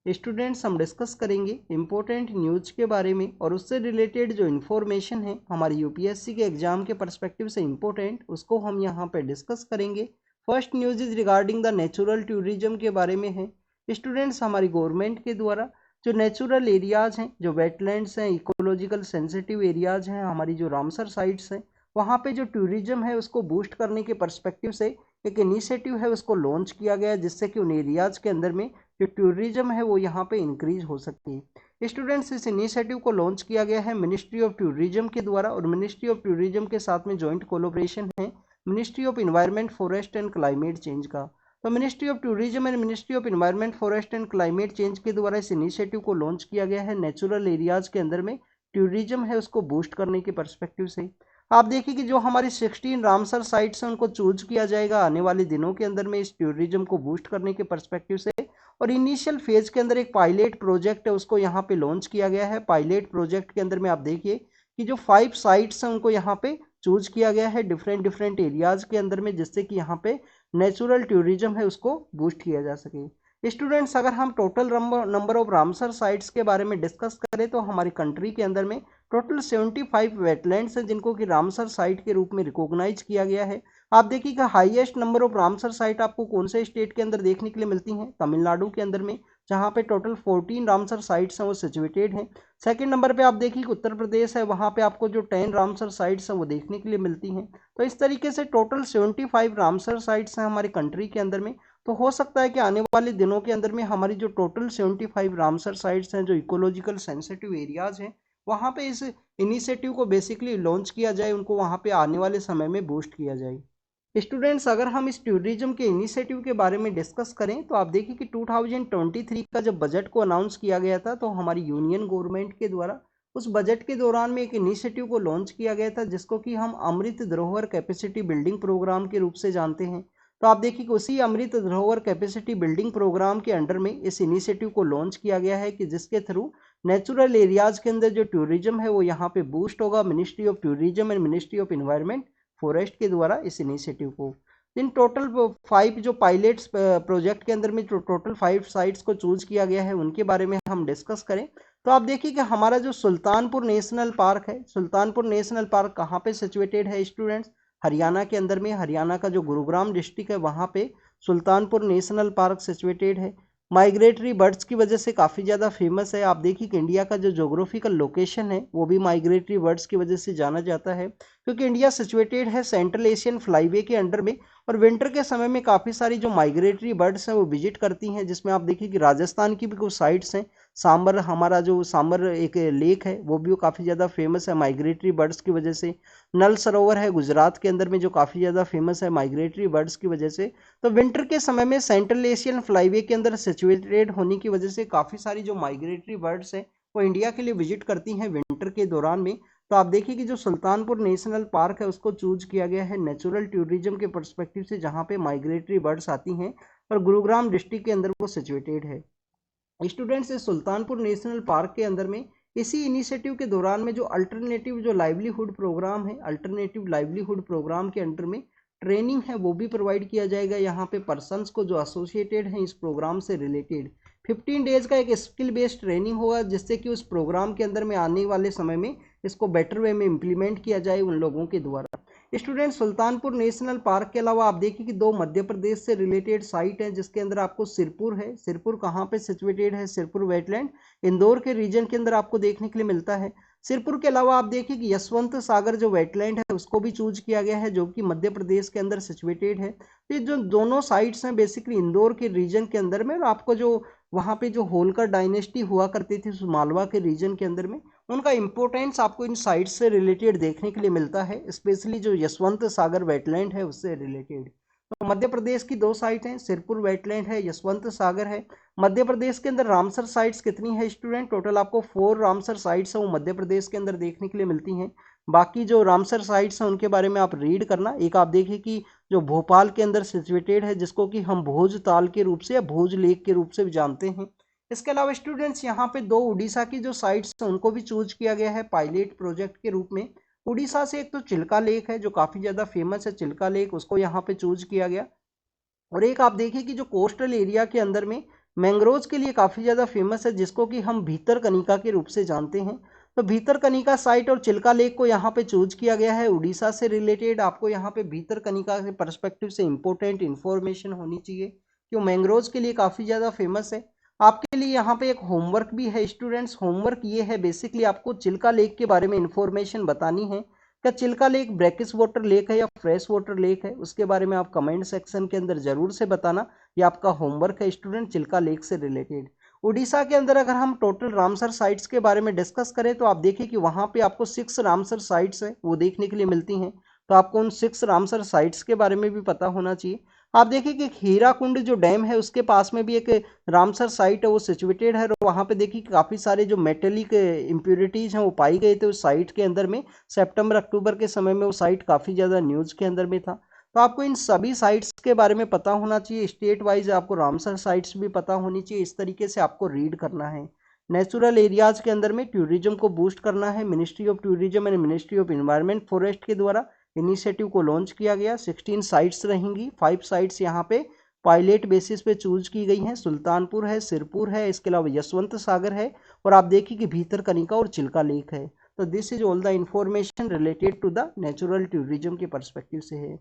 Students हम discuss करेंगे important news के बारे में और उससे रिलेटेड जो इन्फॉर्मेशन है हमारी यूपीएससी के एग्जाम के पर्सपेक्टिव से इम्पोर्टेंट, उसको हम यहाँ पे डिस्कस करेंगे। First news is regarding the natural tourism के बारे में है। स्टूडेंट्स हमारी गवर्नमेंट के द्वारा जो नेचुरल एरियाज हैं, जो वेटलैंड्स हैं, इकोलॉजिकल सेंसिटिव एरियाज हैं, हमारी जो रामसर साइट्स हैं, वहाँ पे जो टूरिज्म है उसको बूस्ट करने के पर्सपेक्टिव से एक इनिशिएटिव है उसको लॉन्च किया गया, जिससे कि उन एरियाज के अंदर में जो टूरिज्म है वो यहाँ पे इंक्रीज हो सकती है। स्टूडेंट्स इस इनिशिएटिव को लॉन्च किया गया है मिनिस्ट्री ऑफ टूरिज्म के द्वारा, और मिनिस्ट्री ऑफ टूरिज्म के साथ में जॉइंट कोलोब्रेशन है ministry of environment, forest and climate change का। तो ministry of tourism and ministry of environment, forest and climate change के द्वारा इस इनिशिएटिव को लॉन्च किया गया है नेचुरल एरियाज के अंदर में टूरिज्म है उसको बूस्ट करने के पर्सपेक्टिव से। आप देखिए कि जो हमारी 16 रामसर साइट्स हैं उनको चूज किया जाएगा आने वाले दिनों के अंदर में इस टूरिज्म को बूस्ट करने के पर्सपेक्टिव से, और इनिशियल फेज के अंदर एक पायलट प्रोजेक्ट है उसको यहाँ पे लॉन्च किया गया है। पायलट प्रोजेक्ट के अंदर में आप देखिए कि जो 5 साइट्स हैं उनको यहाँ पे चूज किया गया है डिफरेंट डिफरेंट एरियाज के अंदर में, जिससे कि यहाँ पे नेचुरल टूरिज्म है उसको बूस्ट किया जा सके। स्टूडेंट्स अगर हम total number of Ramsar sites के बारे में डिस्कस करें तो हमारी कंट्री के अंदर में टोटल 75 वेटलैंड्स हैं जिनको कि रामसर साइट के रूप में रिकॉग्नाइज किया गया है। आप देखिए कि highest number of Ramsar site आपको कौन से स्टेट के अंदर देखने के लिए मिलती हैं? तमिलनाडु के अंदर में, जहाँ पे टोटल 14 रामसर साइट्स हैं वो सिचुएटेड हैं। सेकंड नंबर पे आप देखिए कि उत्तर प्रदेश है, वहाँ पे आपको जो 10 रामसर साइट्स हैं वो देखने के लिए मिलती हैं। तो इस तरीके से टोटल 75 रामसर साइट्स हैं हमारी कंट्री के अंदर में। तो हो सकता है कि आने वाले दिनों के अंदर में हमारी जो टोटल 75 रामसर साइट्स हैं जो इकोलॉजिकल सेंसिटिव एरियाज हैं, वहाँ पे इस इनिशिएटिव को बेसिकली लॉन्च किया जाए, उनको वहाँ पे आने वाले समय में बूस्ट किया जाए। स्टूडेंट्स अगर हम इस टूरिज्म के इनिशिएटिव के बारे में डिस्कस करें तो आप देखिए कि 2023 का जब बजट को अनाउंस किया गया था तो हमारी यूनियन गवर्नमेंट के द्वारा उस बजट के दौरान में एक इनिशिएटिव को लॉन्च किया गया था, जिसको कि हम अमृत धरोहर कैपेसिटी बिल्डिंग प्रोग्राम के रूप से जानते हैं। तो आप देखिए कि उसी अमृत धरोहर कैपेसिटी बिल्डिंग प्रोग्राम के अंडर में इस इनिशिएटिव को लॉन्च किया गया है कि जिसके थ्रू नेचुरल एरियाज के अंदर जो टूरिज्म है वो यहाँ पे बूस्ट होगा ministry of tourism and ministry of environment, forest के द्वारा इस इनिशिएटिव को। इन टोटल 5 जो पायलट्स प्रोजेक्ट के अंदर में जो टोटल 5 साइट्स को चूज किया गया है उनके बारे में हम डिस्कस करें तो आप देखिए कि हमारा जो सुल्तानपुर नेशनल पार्क है, सुल्तानपुर नेशनल पार्क कहाँ पे सिचुएटेड है स्टूडेंट्स? हरियाणा के अंदर में। हरियाणा का जो गुरुग्राम डिस्ट्रिक्ट है वहाँ पे सुल्तानपुर नेशनल पार्क सिचुएटेड है। माइग्रेटरी बर्ड्स की वजह से काफ़ी ज़्यादा फेमस है। आप देखिए कि इंडिया का जो जोग्राफिकल लोकेशन है वो भी माइग्रेटरी बर्ड्स की वजह से जाना जाता है, क्योंकि इंडिया सिचुएटेड है सेंट्रल एशियन फ्लाईवे के अंडर में, और विंटर के समय में काफ़ी सारी जो माइग्रेटरी बर्ड्स हैं वो विजिट करती हैं, जिसमें आप देखिए कि राजस्थान की भी कुछ साइट्स हैं। सांबर, हमारा जो सांबर एक लेक है वो भी काफ़ी ज़्यादा फेमस है माइग्रेटरी बर्ड्स की वजह से। नल सरोवर है गुजरात के अंदर में जो काफ़ी ज़्यादा फेमस है माइग्रेटरी बर्ड्स की वजह से। तो विंटर के समय में सेंट्रल एशियन फ्लाईवे के अंदर सिचुएटेड होने की वजह से काफ़ी सारी जो माइग्रेटरी बर्ड्स हैं वो इंडिया के लिए विजिट करती हैं विंटर के दौरान में। तो आप देखिए कि जो सुल्तानपुर नेशनल पार्क है उसको चूज किया गया है नेचुरल टूरिज्म के पर्सपेक्टिव से, जहाँ पे माइग्रेटरी बर्ड्स आती हैं, और गुरुग्राम डिस्ट्रिक्ट के अंदर वो सिचुएटेड है। स्टूडेंट्स इस सुल्तानपुर नेशनल पार्क के अंदर में इसी इनिशिएटिव के दौरान में जो अल्टरनेटिव जो लाइवलीहुड प्रोग्राम है, अल्टरनेटिव लाइवलीहुड प्रोग्राम के अंडर में ट्रेनिंग है वो भी प्रोवाइड किया जाएगा यहाँ पे पर्सनस को जो एसोसिएटेड हैं इस प्रोग्राम से रिलेटेड। 15 डेज का एक स्किल बेस्ड ट्रेनिंग होगा, जिससे कि उस प्रोग्राम के अंदर में आने वाले समय में इसको बेटर वे में इम्प्लीमेंट किया जाए उन लोगों के द्वारा। स्टूडेंट सुल्तानपुर नेशनल पार्क के अलावा आप देखिए कि 2 मध्य प्रदेश से रिलेटेड साइट है, जिसके अंदर आपको सिरपुर है। सिरपुर कहाँ पे सिचुएटेड है? सिरपुर वेटलैंड इंदौर के रीजन के अंदर आपको देखने के लिए मिलता है। सिरपुर के अलावा आप देखिए कि यशवंत सागर जो वेटलैंड है उसको भी चूज किया गया है, जो कि मध्य प्रदेश के अंदर सिचुएटेड है। तो ये जो दोनों साइट्स हैं बेसिकली इंदौर के रीजन के अंदर में, और आपको जो वहाँ पे जो होलकर डायनेस्टी हुआ करती थी मालवा के रीजन के अंदर में, उनका इंपॉर्टेंस आपको इन साइट्स से रिलेटेड देखने के लिए मिलता है, स्पेशली जो यशवंत सागर वेटलैंड है उससे रिलेटेड। तो मध्य प्रदेश की 2 साइट हैं, सिरपुर वेटलैंड है, यशवंत सागर है। मध्य प्रदेश के अंदर रामसर साइट्स कितनी है स्टूडेंट? टोटल आपको 4 रामसर साइट्स हैं वो मध्य प्रदेश के अंदर देखने के लिए मिलती हैं। बाकी जो रामसर साइट्स हैं उनके बारे में आप रीड करना। एक आप देखिए कि जो भोपाल के अंदर सिचुएटेड है, जिसको कि हम भोज ताल के रूप से या भोज लेक के रूप से भी जानते हैं। इसके अलावा स्टूडेंट्स यहाँ पे 2 उड़ीसा की जो साइट्स हैं उनको भी चूज किया गया है पायलट प्रोजेक्ट के रूप में। उड़ीसा से एक तो चिल्का लेक है जो काफ़ी ज़्यादा फेमस है, चिल्का लेक, उसको यहाँ पे चूज किया गया। और एक आप देखिए कि जो कोस्टल एरिया के अंदर में मैंग्रोव्स के लिए काफ़ी ज़्यादा फेमस है, जिसको कि हम भीतरकनिका के रूप से जानते हैं। तो भीतरकनिका साइट और चिल्का लेक को यहाँ पे चूज किया गया है। उड़ीसा से रिलेटेड आपको यहाँ पे भीतरकनिका के पर्सपेक्टिव से इंपॉर्टेंट इन्फॉर्मेशन होनी चाहिए, क्यों मैंग्रोव्स के लिए काफ़ी ज़्यादा फेमस है। आपके लिए यहाँ पे एक होमवर्क भी है स्टूडेंट्स। होमवर्क ये है बेसिकली आपको चिल्का लेक के बारे में इंफॉर्मेशन बतानी है। क्या Chilka lake brackish water lake है या फ्रेश वाटर लेक है, उसके बारे में आप कमेंट सेक्शन के अंदर जरूर से बताना। ये आपका होमवर्क है स्टूडेंट, चिल्का लेक से रिलेटेड। उड़ीसा के अंदर अगर हम टोटल रामसर साइट्स के बारे में डिस्कस करें तो आप देखिए कि वहाँ पे आपको 6 रामसर साइट्स है वो देखने के लिए मिलती हैं। तो आपको उन 6 रामसर साइट्स के बारे में भी पता होना चाहिए। आप देखिए कि हीराकुंड जो डैम है उसके पास में भी एक रामसर साइट है वो सिचुएटेड है। और वहाँ पे देखिए काफ़ी सारे जो मेटेलिक इम्प्योरिटीज़ हैं वो पाई गए थे उस साइट के अंदर में। सितंबर अक्टूबर के समय में वो साइट काफ़ी ज़्यादा न्यूज़ के अंदर में था। तो आपको इन सभी साइट्स के बारे में पता होना चाहिए। स्टेट वाइज आपको रामसर साइट्स भी पता होनी चाहिए। इस तरीके से आपको रीड करना है। नेचुरल एरियाज के अंदर में टूरिज्म को बूस्ट करना है। Ministry of tourism and ministry of environment forest के द्वारा इनिशिएटिव को लॉन्च किया गया। 16 साइट्स रहेंगी। 5 साइट्स यहाँ पे पायलट बेसिस पे चूज की गई हैं। सुल्तानपुर है, सिरपुर है, इसके अलावा यशवंत सागर है, और आप देखिए कि भीतरकनिका और चिल्का लेक है। तो this is all the information related to the natural tourism के पर्सपेक्टिव से है।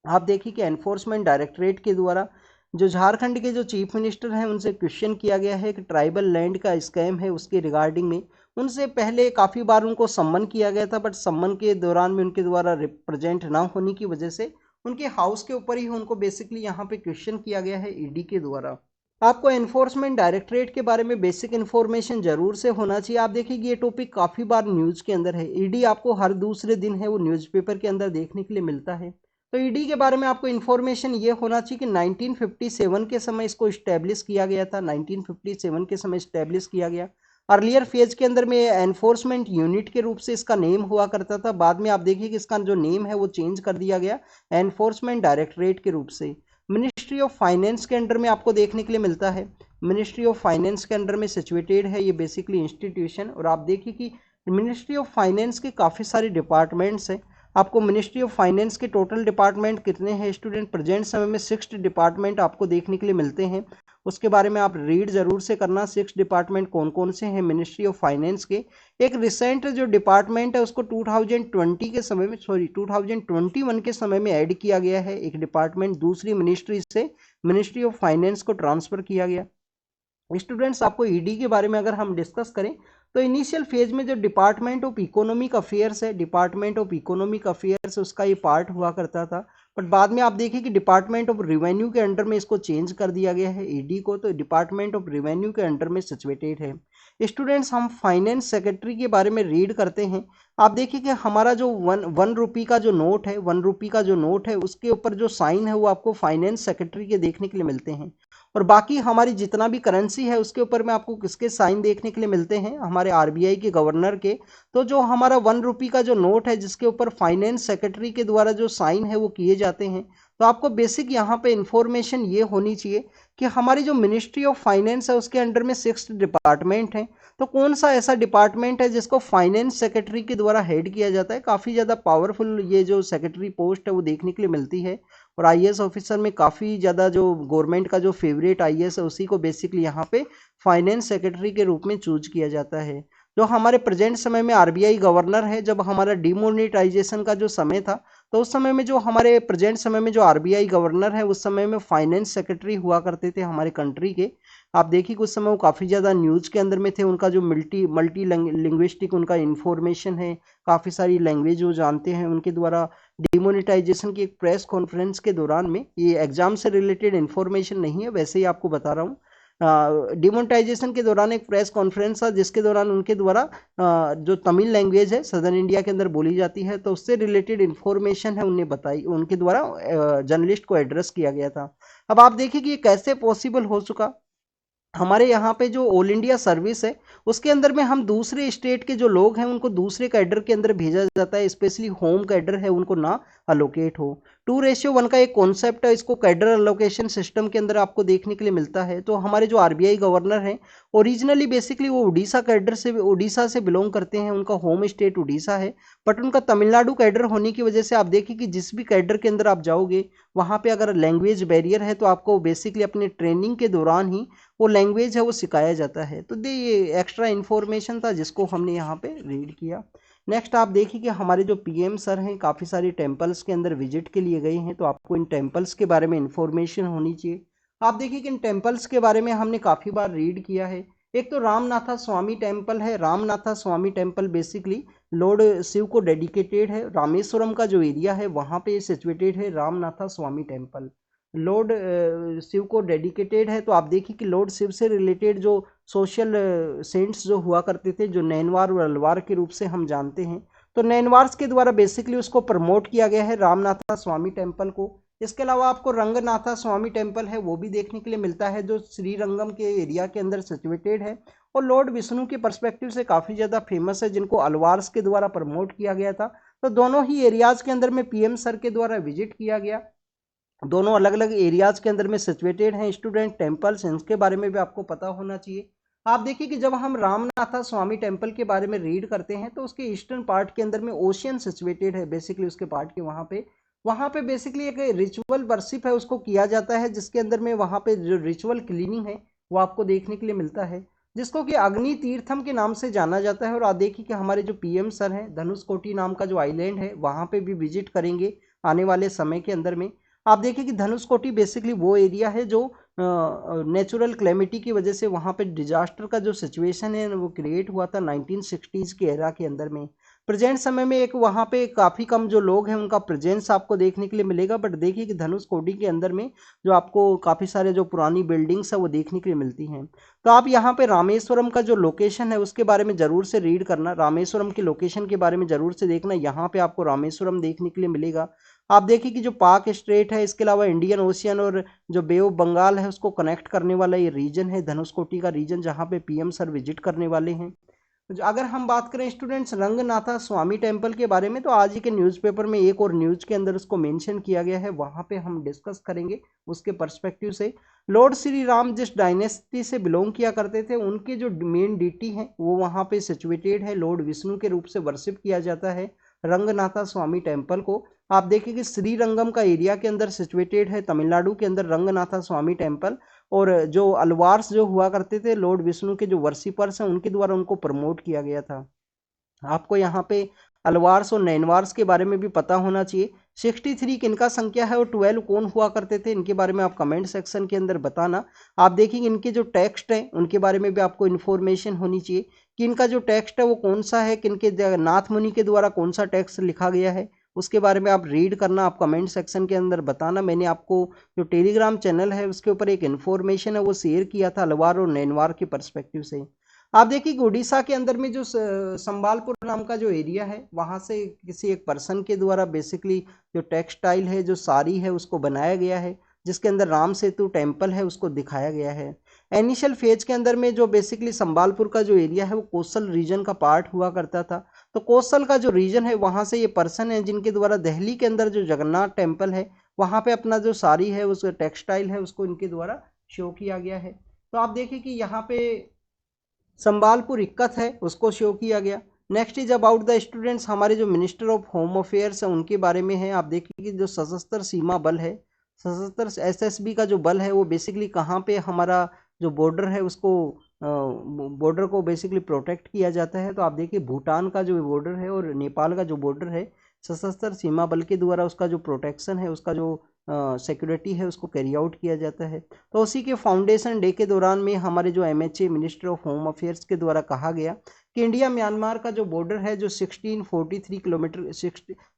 आप देखिए कि एनफोर्समेंट डायरेक्टरेट के द्वारा जो झारखंड के जो चीफ मिनिस्टर हैं उनसे क्वेश्चन किया गया है कि ट्राइबल लैंड का स्कैम है उसके रिगार्डिंग में। उनसे पहले काफ़ी बार उनको सम्मन किया गया था, बट सम्मन के दौरान में उनके द्वारा रिप्रेजेंट ना होने की वजह से उनके हाउस के ऊपर ही उनको बेसिकली यहाँ पे क्वेश्चन किया गया है ईडी के द्वारा। आपको एनफोर्समेंट डायरेक्टरेट के बारे में बेसिक इन्फॉर्मेशन जरूर से होना चाहिए। आप देखिए ये टॉपिक काफ़ी बार न्यूज़ के अंदर है। ईडी आपको हर दूसरे दिन है वो न्यूज़पेपर के अंदर देखने के लिए मिलता है। तो ईडी के बारे में आपको इन्फॉर्मेशन ये होना चाहिए कि 1957 के समय इसको इस्टेब्लिश किया गया था। 1957 के समय इस्टेब्लिश किया गया। अर्लियर फेज के अंदर में एनफोर्समेंट यूनिट के रूप से इसका नेम हुआ करता था। बाद में आप देखिए कि इसका जो नेम है वो चेंज कर दिया गया एनफोर्समेंट डायरेक्टरेट के रूप से। मिनिस्ट्री ऑफ फाइनेंस के अंडर में आपको देखने के लिए मिलता है। मिनिस्ट्री ऑफ फाइनेंस के अंडर में सिचुएटेड है ये बेसिकली इंस्टीट्यूशन। और आप देखिए कि मिनिस्ट्री ऑफ फाइनेंस के काफ़ी सारे डिपार्टमेंट्स हैं। आपको मिनिस्ट्री ऑफ फाइनेंस के टोटल डिपार्टमेंट कितने हैं स्टूडेंट? प्रेजेंट समय में 6 डिपार्टमेंट आपको देखने के लिए मिलते हैं। उसके बारे में आप रीड जरूर से करना। 6 डिपार्टमेंट कौन कौन से हैं मिनिस्ट्री ऑफ फाइनेंस के। एक रिसेंट जो डिपार्टमेंट है उसको 2020 के समय में 2021 के समय में ऐड किया गया है। एक डिपार्टमेंट दूसरी मिनिस्ट्री से मिनिस्ट्री ऑफ फाइनेंस को ट्रांसफर किया गया। स्टूडेंट्स आपको ईडी के बारे में अगर हम डिस्कस करें तो इनिशियल फेज में जो डिपार्टमेंट ऑफ इकोनॉमिक अफेयर्स है, डिपार्टमेंट ऑफ इकोनॉमिक अफेयर्स उसका ये पार्ट हुआ करता था। बट बाद में आप देखिए कि डिपार्टमेंट ऑफ रिवेन्यू के अंडर में इसको चेंज कर दिया गया है ईडी को। तो डिपार्टमेंट ऑफ रिवेन्यू के अंडर में सिचुएटेड है। स्टूडेंट्स हम फाइनेंस सेक्रेटरी के बारे में रीड करते हैं। आप देखिए कि हमारा जो वन रुपी का जो नोट है, 1 रुपी का जो नोट है उसके ऊपर जो साइन है वो आपको फाइनेंस सेक्रेटरी के देखने के लिए मिलते हैं। और बाकी हमारी जितना भी करेंसी है उसके ऊपर में आपको किसके साइन देखने के लिए मिलते हैं? हमारे आरबीआई के गवर्नर के। तो जो हमारा 1 रुपी का जो नोट है जिसके ऊपर फाइनेंस सेक्रेटरी के द्वारा जो साइन है वो किए जाते हैं। तो आपको बेसिक यहाँ पे इंफॉर्मेशन ये होनी चाहिए कि हमारी जो मिनिस्ट्री ऑफ फाइनेंस है उसके अंडर में 6 डिपार्टमेंट हैं। तो कौन सा ऐसा डिपार्टमेंट है जिसको फाइनेंस सेक्रेटरी के द्वारा हेड किया जाता है? काफ़ी ज़्यादा पावरफुल ये जो सेक्रेटरी पोस्ट है वो देखने के लिए मिलती है। और आईएएस ऑफिसर में काफ़ी ज़्यादा जो गवर्नमेंट का जो फेवरेट आईएएस है उसी को बेसिकली यहाँ पे फाइनेंस सेक्रेटरी के रूप में चूज किया जाता है। जो हमारे प्रेजेंट समय में आरबीआई गवर्नर है, जब हमारा डिमोनेटाइजेशन का जो समय था तो उस समय में जो हमारे प्रेजेंट समय में जो आरबीआई गवर्नर है उस समय में फाइनेंस सेक्रेटरी हुआ करते थे हमारे कंट्री के। आप देखिए कि उस समय वो काफ़ी ज़्यादा न्यूज़ के अंदर में थे। उनका जो मल्टी लिंग्विस्टिक उनका इन्फॉर्मेशन है, काफ़ी सारी लैंग्वेज वो जानते हैं। उनके द्वारा डिमोनेटाइजेशन की एक प्रेस कॉन्फ्रेंस के दौरान में, ये एग्जाम से रिलेटेड इन्फॉर्मेशन नहीं है वैसे ही आपको बता रहा हूँ, डिमोनेटाइजेशन के दौरान एक प्रेस कॉन्फ्रेंस था जिसके दौरान उनके द्वारा जो तमिल लैंग्वेज है सदर्न इंडिया के अंदर बोली जाती है तो उससे रिलेटेड इन्फॉर्मेशन है उन्हें बताई, उनके द्वारा जर्नलिस्ट को एड्रेस किया गया था। अब आप देखिए कि ये कैसे पॉसिबल हो चुका। हमारे यहाँ पे जो ऑल इंडिया सर्विस है उसके अंदर में हम दूसरे स्टेट के जो लोग हैं उनको दूसरे कैडर के अंदर भेजा जाता है, स्पेशली होम कैडर है उनको ना अलोकेट हो। 2:1 का एक कॉन्सेप्ट है, इसको कैडर अलोकेशन सिस्टम के अंदर आपको देखने के लिए मिलता है। तो हमारे जो आरबीआई गवर्नर हैं ओरिजिनली बेसिकली वो उड़ीसा कैडर से, उड़ीसा से बिलोंग करते हैं, उनका होम स्टेट उड़ीसा है। बट उनका तमिलनाडु कैडर होने की वजह से आप देखिए कि जिस भी कैडर के अंदर आप जाओगे वहाँ पे अगर लैंग्वेज बैरियर है तो आपको बेसिकली अपने ट्रेनिंग के दौरान ही वो लैंग्वेज है वो सिखाया जाता है। तो ये एक्स्ट्रा इन्फॉर्मेशन था जिसको हमने यहाँ पे रीड किया। नेक्स्ट आप देखिए कि हमारे जो पीएम सर हैं काफ़ी सारी टेम्पल्स के अंदर विजिट के लिए गए हैं, तो आपको इन टेम्पल्स के बारे में इंफॉर्मेशन होनी चाहिए। आप देखिए कि इन टेम्पल्स के बारे में हमने काफ़ी बार रीड किया है। एक तो रामनाथा स्वामी टेम्पल है। रामनाथा स्वामी टेम्पल बेसिकली लॉर्ड शिव को डेडिकेटेड है। रामेश्वरम का जो एरिया है वहाँ पे सिचुएटेड है रामनाथा स्वामी टेम्पल। लॉर्ड शिव को डेडिकेटेड है। तो आप देखिए कि लॉर्ड शिव से रिलेटेड जो सोशल सेंट्स जो हुआ करते थे, जो नैनवार और अलवार के रूप से हम जानते हैं, तो नैनवार्स के द्वारा बेसिकली उसको प्रमोट किया गया है रामनाथा स्वामी टेम्पल को। इसके अलावा आपको रंगनाथा स्वामी टेम्पल है वो भी देखने के लिए मिलता है, जो श्रीरंगम के एरिया के अंदर सिचुएटेड है और लॉर्ड विष्णु के पर्सपेक्टिव से काफ़ी ज़्यादा फेमस है, जिनको अलवार्स के द्वारा प्रमोट किया गया था। तो दोनों ही एरियाज़ के अंदर में पीएम सर के द्वारा विजिट किया गया। दोनों अलग अलग एरियाज़ के अंदर में सिचुएटेड हैं स्टूडेंट टेम्पल्स, इनके बारे में भी आपको पता होना चाहिए। आप देखिए कि जब हम रामनाथा स्वामी टेम्पल के बारे में रीड करते हैं तो उसके ईस्टर्न पार्ट के अंदर में ओशियन सिचुएटेड है बेसिकली उसके पार्ट के वहाँ पे बेसिकली एक रिचुअल वर्शिप है उसको किया जाता है, जिसके अंदर में वहाँ पे जो रिचुअल क्लीनिंग है वो आपको देखने के लिए मिलता है, जिसको कि अग्नि तीर्थम के नाम से जाना जाता है। और आप देखिए कि हमारे जो पीएम सर हैं धनुषकोटी नाम का जो आइलैंड है वहाँ पे भी विजिट करेंगे आने वाले समय के अंदर में। आप देखिए कि धनुषकोटी बेसिकली वो एरिया है जो नेचुरल क्लेमिटी की वजह से वहाँ पे डिजास्टर का जो सिचुएशन है वो क्रिएट हुआ था 1960s के एरा के अंदर में। प्रेजेंट समय में एक वहाँ पे काफ़ी कम जो लोग हैं उनका प्रेजेंस आपको देखने के लिए मिलेगा, बट देखिए कि धनुषकोटी के अंदर में जो आपको काफ़ी सारे जो पुरानी बिल्डिंग्स है वो देखने के लिए मिलती हैं। तो आप यहाँ पे रामेश्वरम का जो लोकेशन है उसके बारे में ज़रूर से रीड करना, रामेश्वरम की लोकेशन के बारे में ज़रूर से देखना। यहाँ पे आपको रामेश्वरम देखने के लिए मिलेगा। आप देखिए कि जो पाक स्ट्रेट है, इसके अलावा इंडियन ओशियन और जो बे ऑफ बंगाल है उसको कनेक्ट करने वाला ये रीजन है धनुषकोटी का रीजन, जहाँ पे पीएम सर विजिट करने वाले हैं। अगर हम बात करें स्टूडेंट्स रंगनाथा स्वामी टेम्पल के बारे में, तो आज ही के न्यूज़पेपर में एक और न्यूज़ के अंदर उसको मेंशन किया गया है, वहाँ पे हम डिस्कस करेंगे उसके पर्सपेक्टिव से। लॉर्ड श्री राम जिस डायनेस्टी से बिलोंग किया करते थे उनके जो मेन डिटी हैं वो वहाँ पे सिचुएटेड है, लॉर्ड विष्णु के रूप से वर्शिप किया जाता है रंगनाथा स्वामी टेम्पल को। आप देखिए कि श्रीरंगम का एरिया के अंदर सिचुएटेड है तमिलनाडु के अंदर रंगनाथा स्वामी टेम्पल, और जो अलवार्स जो हुआ करते थे लॉर्ड विष्णु के जो वर्शिपर्स हैं उनके द्वारा उनको प्रमोट किया गया था। आपको यहाँ पे अलवार्स और नैनवार्स के बारे में भी पता होना चाहिए। 63 किनका संख्या है और 12 कौन हुआ करते थे, इनके बारे में आप कमेंट सेक्शन के अंदर बताना। आप देखेंगे इनके जो टेक्स्ट हैं उनके बारे में भी आपको इन्फॉर्मेशन होनी चाहिए कि इनका जो टेक्स्ट है वो कौन सा है, किनके नाथ मुनि के द्वारा कौन सा टेक्स्ट लिखा गया है, उसके बारे में आप रीड करना, आप कमेंट सेक्शन के अंदर बताना। मैंने आपको जो टेलीग्राम चैनल है उसके ऊपर एक इन्फॉर्मेशन है वो शेयर किया था अलवार और नैनवार के पर्सपेक्टिव से। आप देखिए कि उड़ीसा के अंदर में जो संबालपुर नाम का जो एरिया है वहाँ से किसी एक पर्सन के द्वारा बेसिकली जो टेक्सटाइल है जो साड़ी है उसको बनाया गया है, जिसके अंदर राम सेतु टेम्पल है उसको दिखाया गया है। इनिशियल फेज के अंदर में जो बेसिकली संबालपुर का जो एरिया है वो कोस्टल रीजन का पार्ट हुआ करता था। तो कोस्टल का जो रीजन है वहाँ से ये पर्सन है जिनके द्वारा दिल्ली के अंदर जो जगन्नाथ टेम्पल है वहाँ पे अपना जो साड़ी है उस टेक्सटाइल है उसको इनके द्वारा शो किया गया है। तो आप देखिए कि यहाँ पे संबालपुर इक्कत है उसको शो किया गया। Next is about the students, हमारे जो मिनिस्टर ऑफ होम अफेयर्स है उनके बारे में है। आप देखिए कि जो सशस्त्र सीमा बल है, सशस्त्र एसएसबी का जो बल है वो बेसिकली कहाँ पे हमारा जो बॉर्डर है उसको बॉर्डर को बेसिकली प्रोटेक्ट किया जाता है। तो आप देखिए भूटान का जो बॉर्डर है और नेपाल का जो बॉर्डर है सशस्त्र सीमा बल के द्वारा उसका जो प्रोटेक्शन है उसका जो सिक्योरिटी है उसको कैरी आउट किया जाता है। तो उसी के फाउंडेशन डे के दौरान में हमारे जो MHA minister of home affairs के द्वारा कहा गया कि इंडिया म्यांमार का जो बॉर्डर है जो 1643 किलोमीटर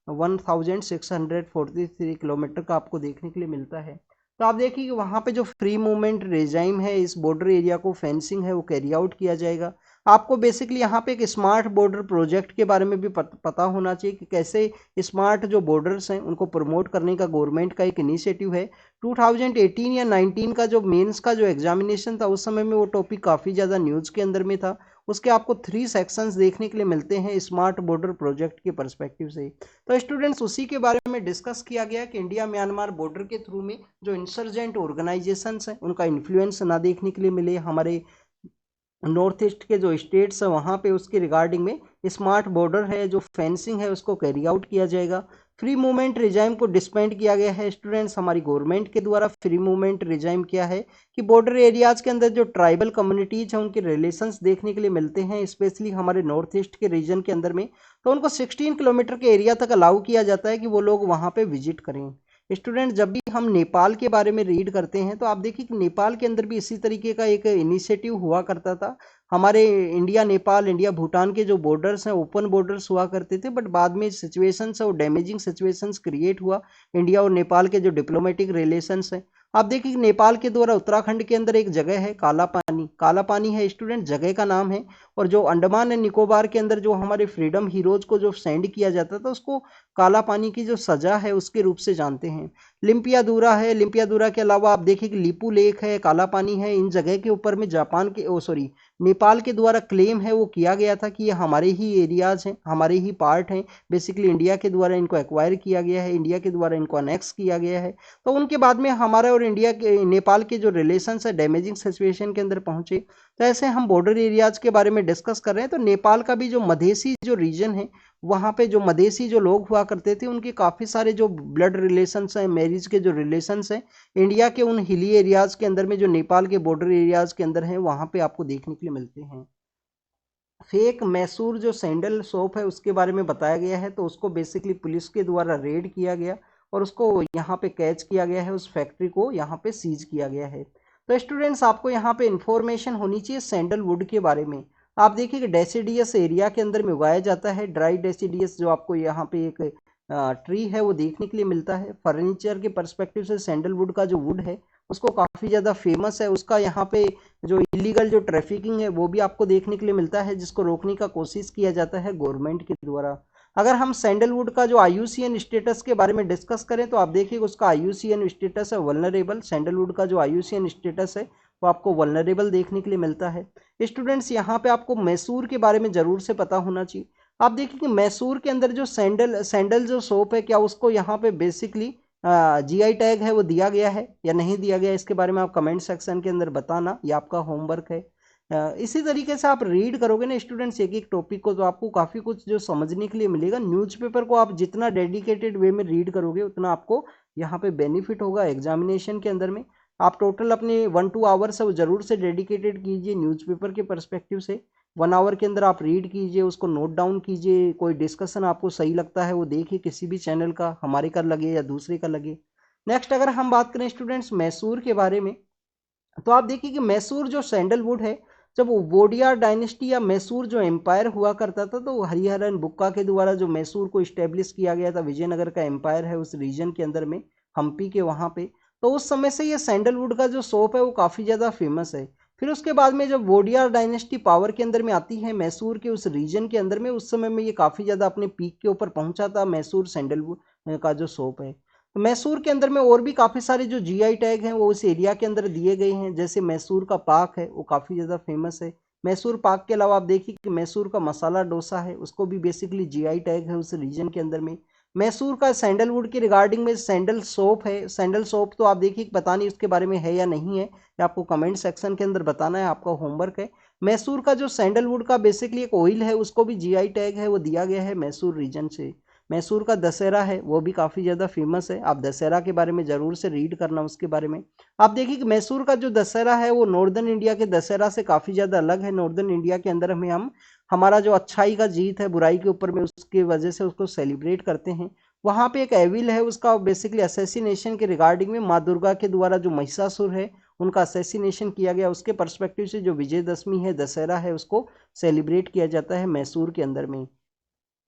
1643 किलोमीटर का आपको देखने के लिए मिलता है। तो आप देखिए कि वहाँ पे जो फ्री मूवमेंट रेजाइम है इस बॉर्डर एरिया को फेंसिंग है वो कैरी आउट किया जाएगा। आपको बेसिकली यहाँ पे एक स्मार्ट बॉर्डर प्रोजेक्ट के बारे में भी पता होना चाहिए कि कैसे स्मार्ट जो बॉर्डर्स हैं उनको प्रमोट करने का गवर्नमेंट का एक इनिशिएटिव है। 2018 या 19 का जो मेंस का जो एग्जामिनेशन था उस समय में वो टॉपिक काफ़ी ज़्यादा न्यूज़ के अंदर में था। उसके आपको 3 सेक्शंस देखने के लिए मिलते हैं स्मार्ट बॉर्डर प्रोजेक्ट के पर्सपेक्टिव से। तो स्टूडेंट्स उसी के बारे में डिस्कस किया गया कि इंडिया म्यांमार बॉर्डर के थ्रू में जो इंसर्जेंट ऑर्गेनाइजेशंस हैं उनका इन्फ्लुएंस ना देखने के लिए मिले, हमारे नॉर्थ ईस्ट के जो स्टेट्स है वहाँ पे उसके रिगार्डिंग में स्मार्ट बॉर्डर है जो फेंसिंग है उसको कैरी आउट किया जाएगा। फ्री मूवमेंट रिजाइम को डिस्पेंड किया गया है स्टूडेंट्स हमारी गवर्नमेंट के द्वारा। फ्री मूवमेंट रिजाइम क्या है कि बॉर्डर एरियाज के अंदर जो ट्राइबल कम्युनिटीज हैं उनके रिलेशंस देखने के लिए मिलते हैं, स्पेशली हमारे नॉर्थ ईस्ट के रीजन के अंदर में, तो उनको 16 किलोमीटर के एरिया तक अलाउ किया जाता है कि वो लोग वहाँ पे विजिट करें। स्टूडेंट जब भी हम नेपाल के बारे में रीड करते हैं तो आप देखिए कि नेपाल के अंदर भी इसी तरीके का एक इनिशिएटिव हुआ करता था। हमारे इंडिया नेपाल, इंडिया भूटान के जो बॉर्डर्स हैं ओपन बॉर्डर्स हुआ करते थे, बट बाद में सिचुएशंस और डैमेजिंग सिचुएशंस क्रिएट हुआ इंडिया और नेपाल के जो डिप्लोमेटिक रिलेशंस हैं। आप देखिए कि नेपाल के द्वारा उत्तराखंड के अंदर एक जगह है काला पानी, काला पानी है स्टूडेंट जगह का नाम है, और जो अंडमान एंड निकोबार के अंदर जो हमारे फ्रीडम हीरोज को जो सेंड किया जाता था उसको काला पानी की जो सजा है उसके रूप से जानते हैं। लिम्पियादूरा है, लिम्पियादूरा के अलावा आप देखिए कि लिपू लेक है, काला पानी है, इन जगह के ऊपर में जापान के सॉरी नेपाल के द्वारा क्लेम है वो किया गया था कि ये हमारे ही एरियाज हैं, हमारे ही पार्ट हैं। बेसिकली इंडिया के द्वारा इनको एक्वायर किया गया है, इंडिया के द्वारा इनको अनेक्स किया गया है। तो उनके बाद में हमारा और इंडिया के नेपाल के जो रिलेशंस है डैमेजिंग सिचुएशन के अंदर पहुंचे। तो ऐसे हम बॉर्डर एरियाज के बारे में डिस्कस कर रहे हैं। तो नेपाल का भी जो मधेसी जो रीजन है वहाँ पे जो मधेसी जो लोग हुआ करते थे उनके काफ़ी सारे जो ब्लड रिलेशंस हैं, मैरिज के जो रिलेशंस हैं इंडिया के उन हिली एरियाज के अंदर में जो नेपाल के बॉर्डर एरियाज के अंदर हैं वहाँ पे आपको देखने के लिए मिलते हैं। फेक मैसूर जो सैंडल शॉप है उसके बारे में बताया गया है, तो उसको बेसिकली पुलिस के द्वारा रेड किया गया और उसको यहाँ पे कैच किया गया है, उस फैक्ट्री को यहाँ पे सीज किया गया है। तो स्टूडेंट्स आपको यहाँ पे इंफॉर्मेशन होनी चाहिए सैंडलवुड के बारे में। आप देखिए कि डेसिडियस एरिया के अंदर में उगाया जाता है, ड्राई डेसिडियस जो आपको यहाँ पे एक ट्री है वो देखने के लिए मिलता है। फर्नीचर के परस्पेक्टिव से सैंडलवुड का जो वुड है उसको काफ़ी ज़्यादा फेमस है। उसका यहाँ पे जो इलीगल जो ट्रैफिकिंग है वो भी आपको देखने के लिए मिलता है, जिसको रोकने का कोशिश किया जाता है गवर्नमेंट के द्वारा। अगर हम सैंडलवुड का जो IUCN स्टेटस के बारे में डिस्कस करें तो आप देखिए उसका IUCN स्टेटस है वल्नरेबल। सैंडलवुड का जो IUCN स्टेटस है वो आपको वल्नरेबल देखने के लिए मिलता है। स्टूडेंट्स यहाँ पे आपको मैसूर के बारे में ज़रूर से पता होना चाहिए। आप देखिए कि मैसूर के अंदर जो सैंडल जो सोप है क्या उसको यहाँ पे बेसिकली GI टैग है वो दिया गया है या नहीं दिया गया, इसके बारे में आप कमेंट सेक्शन के अंदर बताना, ये आपका होमवर्क है। इसी तरीके से आप रीड करोगे ना स्टूडेंट्स एक एक टॉपिक को तो आपको काफ़ी कुछ जो समझने के लिए मिलेगा। न्यूज़पेपर को आप जितना डेडिकेटेड वे में रीड करोगे उतना आपको यहाँ पे बेनिफिट होगा एग्जामिनेशन के अंदर में। आप टोटल अपने 1-2 आवर्स है वो ज़रूर से डेडिकेटेड कीजिए न्यूज़पेपर के परस्पेक्टिव से। 1 आवर के अंदर आप रीड कीजिए, उसको नोट डाउन कीजिए, कोई डिस्कशन आपको सही लगता है वो देखिए किसी भी चैनल का, हमारे का लगे या दूसरे का लगे। नेक्स्ट अगर हम बात करें स्टूडेंट्स मैसूर के बारे में तो आप देखिए कि मैसूर जो सैंडलवुड है जब वोडियार डायनेस्टी या मैसूर जो एम्पायर हुआ करता था तो हरिहरन बुक्का के द्वारा जो मैसूर को इस्टेब्लिश किया गया था, विजयनगर का एम्पायर है उस रीजन के अंदर में हम्पी के वहाँ पे, तो उस समय से ये सैंडलवुड का जो सोप है वो काफ़ी ज़्यादा फेमस है। फिर उसके बाद में जब वोडियार डायनेस्टी पावर के अंदर में आती है मैसूर के उस रीजन के अंदर में, उस समय में ये काफ़ी ज़्यादा अपने पीक के ऊपर पहुंचा था मैसूर सैंडलवुड का जो सोप है। तो मैसूर के अंदर में और भी काफ़ी सारे जो GI टैग हैं वो उस एरिया के अंदर दिए गए हैं, जैसे मैसूर का पाक है वो काफ़ी ज़्यादा फेमस है। मैसूर पाक के अलावा आप देखिए कि मैसूर का मसाला डोसा है उसको भी बेसिकली GI टैग है उस रीजन के अंदर में। मैसूर का सैंडलवुड के रिगार्डिंग में सैंडल सोप है, सैंडल सोप तो आप देखिए पता नहीं उसके बारे में है या नहीं है, ये आपको कमेंट सेक्शन के अंदर बताना है, आपका होमवर्क है। मैसूर का जो सैंडलवुड का बेसिकली एक ऑयल है उसको भी GI टैग है वो दिया गया है मैसूर रीजन से। मैसूर का दशहरा है वो भी काफ़ी ज़्यादा फेमस है, आप दशहरा के बारे में ज़रूर से रीड करना उसके बारे में। आप देखिए कि मैसूर का जो दशहरा है वो नॉर्दर्न इंडिया के दशहरा से काफ़ी ज़्यादा अलग है। नॉर्दर्न इंडिया के अंदर हम हमारा जो अच्छाई का जीत है बुराई के ऊपर में उसकी वजह से उसको सेलिब्रेट करते हैं। वहाँ पे एक एविल है उसका बेसिकली असैसिनेशन के रिगार्डिंग में माँ दुर्गा के द्वारा जो महिषासुर है उनका असैसिनेशन किया गया, उसके पर्सपेक्टिव से जो विजयदशमी है दशहरा है उसको सेलिब्रेट किया जाता है मैसूर के अंदर में।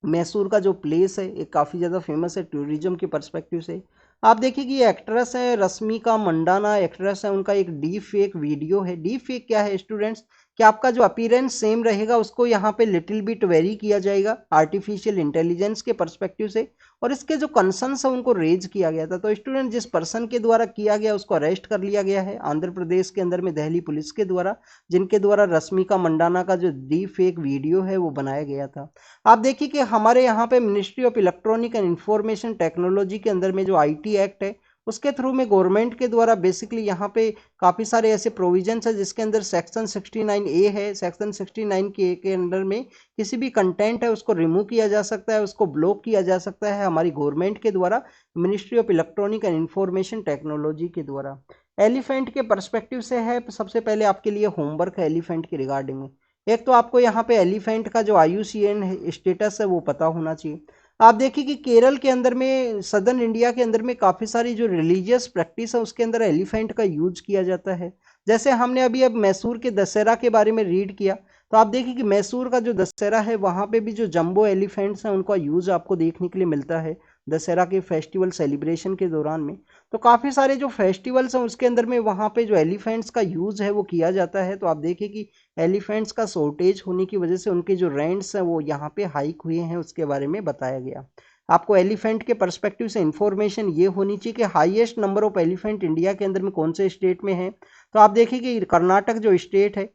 मैसूर का जो प्लेस है एक काफ़ी ज़्यादा फेमस है टूरिज्म के पर्सपेक्टिव से। आप देखिए कि ये एक्ट्रेस है रश्मिका मंडाना एक्ट्रेस है, उनका एक डीप फेक वीडियो है। डीप फेक क्या है स्टूडेंट्स कि आपका जो अपीयरेंस सेम रहेगा उसको यहाँ पे लिटिल बिट वेरी किया जाएगा आर्टिफिशियल इंटेलिजेंस के पर्सपेक्टिव से, और इसके जो कंसर्न्स है उनको रेज किया गया था। तो स्टूडेंट जिस पर्सन के द्वारा किया गया उसको अरेस्ट कर लिया गया है आंध्र प्रदेश के अंदर में दिल्ली पुलिस के द्वारा, जिनके द्वारा रश्मिका मंडाना का जो डीप फेक वीडियो है वो बनाया गया था। आप देखिए कि हमारे यहाँ पे ministry of electronic and information technology के अंदर में जो IT एक्ट है उसके थ्रू में गवर्नमेंट के द्वारा बेसिकली यहाँ पे काफ़ी सारे ऐसे प्रोविजंस है जिसके अंदर सेक्शन 69A है। सेक्शन 69 के अंडर में किसी भी कंटेंट है उसको रिमूव किया जा सकता है, उसको ब्लॉक किया जा सकता है हमारी गवर्नमेंट के द्वारा, ministry of electronic and information technology के द्वारा। एलिफेंट के पर्सपेक्टिव से है, सबसे पहले आपके लिए होमवर्क है एलिफेंट के रिगार्डिंग में। एक तो आपको यहाँ पे एलिफेंट का जो IUCN स्टेटस है वो पता होना चाहिए। आप देखिए कि केरल के अंदर में, सदर्न इंडिया के अंदर में काफ़ी सारी जो रिलीजियस प्रैक्टिस है उसके अंदर एलिफेंट का यूज किया जाता है। जैसे हमने अभी अब मैसूर के दशहरा के बारे में रीड किया, तो आप देखिए कि मैसूर का जो दशहरा है वहाँ पे भी जो जंबो एलिफेंट्स हैं उनका यूज आपको देखने के लिए मिलता है दशहरा के फेस्टिवल सेलिब्रेशन के दौरान में। तो काफ़ी सारे जो फेस्टिवल्स हैं उसके अंदर में वहाँ पे जो एलिफेंट्स का यूज़ है वो किया जाता है। तो आप देखिए कि एलिफेंट्स का शॉर्टेज होने की वजह से उनके जो रेंट्स हैं वो यहाँ पे हाइक हुए हैं, उसके बारे में बताया गया। आपको एलिफेंट के पर्सपेक्टिव से इंफॉर्मेशन ये होनी चाहिए कि highest number of elephant India के अंदर में कौन से स्टेट में है। तो आप देखिए कि कर्नाटक जो स्टेट है,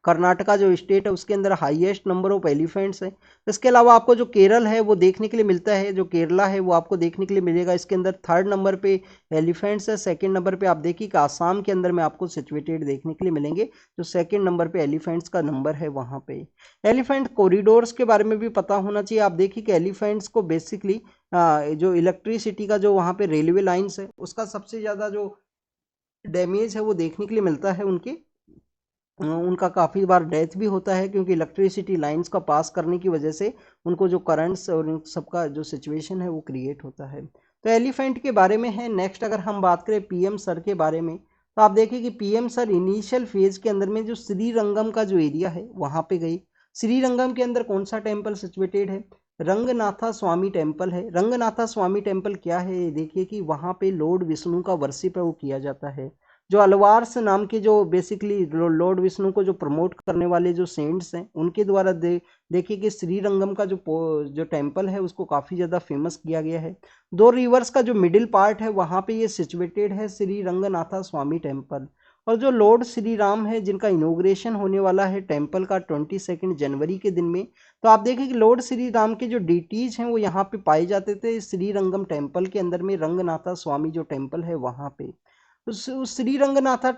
कर्नाटका जो स्टेट है उसके अंदर हाईएस्ट नंबर ऑफ एलिफेंट्स है। इसके अलावा आपको जो केरल है वो देखने के लिए मिलता है, जो केरला है वो आपको देखने के लिए मिलेगा, इसके अंदर थर्ड नंबर पे एलिफेंट्स है। सेकंड नंबर पे आप देखिए कि आसाम के अंदर में आपको सिचुएटेड देखने के लिए मिलेंगे, जो सेकंड नंबर पे एलिफेंट्स का नंबर है वहाँ पे। एलिफेंट कॉरिडोर्स के बारे में भी पता होना चाहिए। आप देखिए कि एलिफेंट्स को बेसिकली जो इलेक्ट्रिसिटी का जो वहाँ पे रेलवे लाइन्स है उसका सबसे ज़्यादा जो डैमेज है वो देखने के लिए मिलता है उनका काफ़ी बार डेथ भी होता है, क्योंकि इलेक्ट्रिसिटी लाइंस का पास करने की वजह से उनको जो करंट्स और इन सबका जो सिचुएशन है वो क्रिएट होता है। तो एलिफेंट के बारे में है। नेक्स्ट अगर हम बात करें PM सर के बारे में, तो आप देखिए कि PM सर इनिशियल फेज के अंदर में जो श्रीरंगम का जो एरिया है वहाँ पे गई। श्रीरंगम के अंदर कौन सा टेम्पल सिचुएटेड है? रंगनाथा स्वामी टेम्पल है। रंगनाथा स्वामी टेम्पल क्या है? देखिए कि वहाँ पे लॉर्ड विष्णु का वर्शिप है वो किया जाता है। जो अलवार्स नाम के जो बेसिकली लॉर्ड विष्णु को जो प्रमोट करने वाले जो सेंट्स हैं उनके द्वारा देखिए कि श्रीरंगम का जो टेम्पल है उसको काफ़ी ज़्यादा फेमस किया गया है। 2 रिवर्स का जो मिडिल पार्ट है वहाँ पे ये सिचुएटेड है श्री रंगनाथा स्वामी टेम्पल। और जो लॉर्ड श्री राम है जिनका इनोग्रेशन होने वाला है टेम्पल का 22 जनवरी के दिन में, तो आप देखिए कि लॉर्ड श्री राम के जो डिटीज हैं वो यहाँ पे पाए जाते थे श्रीरंगम टेम्पल के अंदर में, रंगनाथा स्वामी जो टेम्पल है वहाँ पे। उस श्री रंगनाथा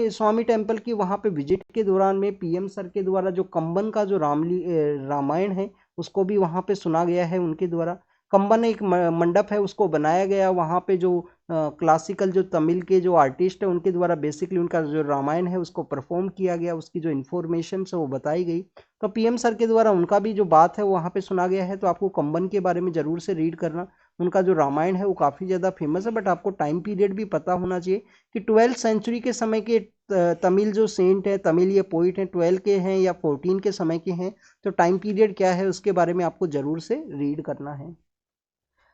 स्वामी टेम्पल की वहाँ पे विजिट के दौरान में PM सर के द्वारा जो कंबन का जो रामायण है उसको भी वहाँ पे सुना गया है उनके द्वारा। कंबन एक मंडप है उसको बनाया गया, वहाँ पे जो क्लासिकल जो तमिल के जो आर्टिस्ट है उनके द्वारा बेसिकली उनका जो रामायण है उसको परफॉर्म किया गया, उसकी जो इन्फॉर्मेशन है वो बताई गई। तो PM सर के द्वारा उनका भी जो बात है वहाँ पे सुना गया है। तो आपको कंबन के बारे में ज़रूर से रीड करना, उनका जो रामायण है वो काफ़ी ज़्यादा फेमस है। बट आपको टाइम पीरियड भी पता होना चाहिए कि 12th सेंचुरी के समय के तमिल जो सेंट है, तमिल ये पोइट हैं, 12 के हैं या 14 के समय के हैं, तो टाइम पीरियड क्या है उसके बारे में आपको ज़रूर से रीड करना है।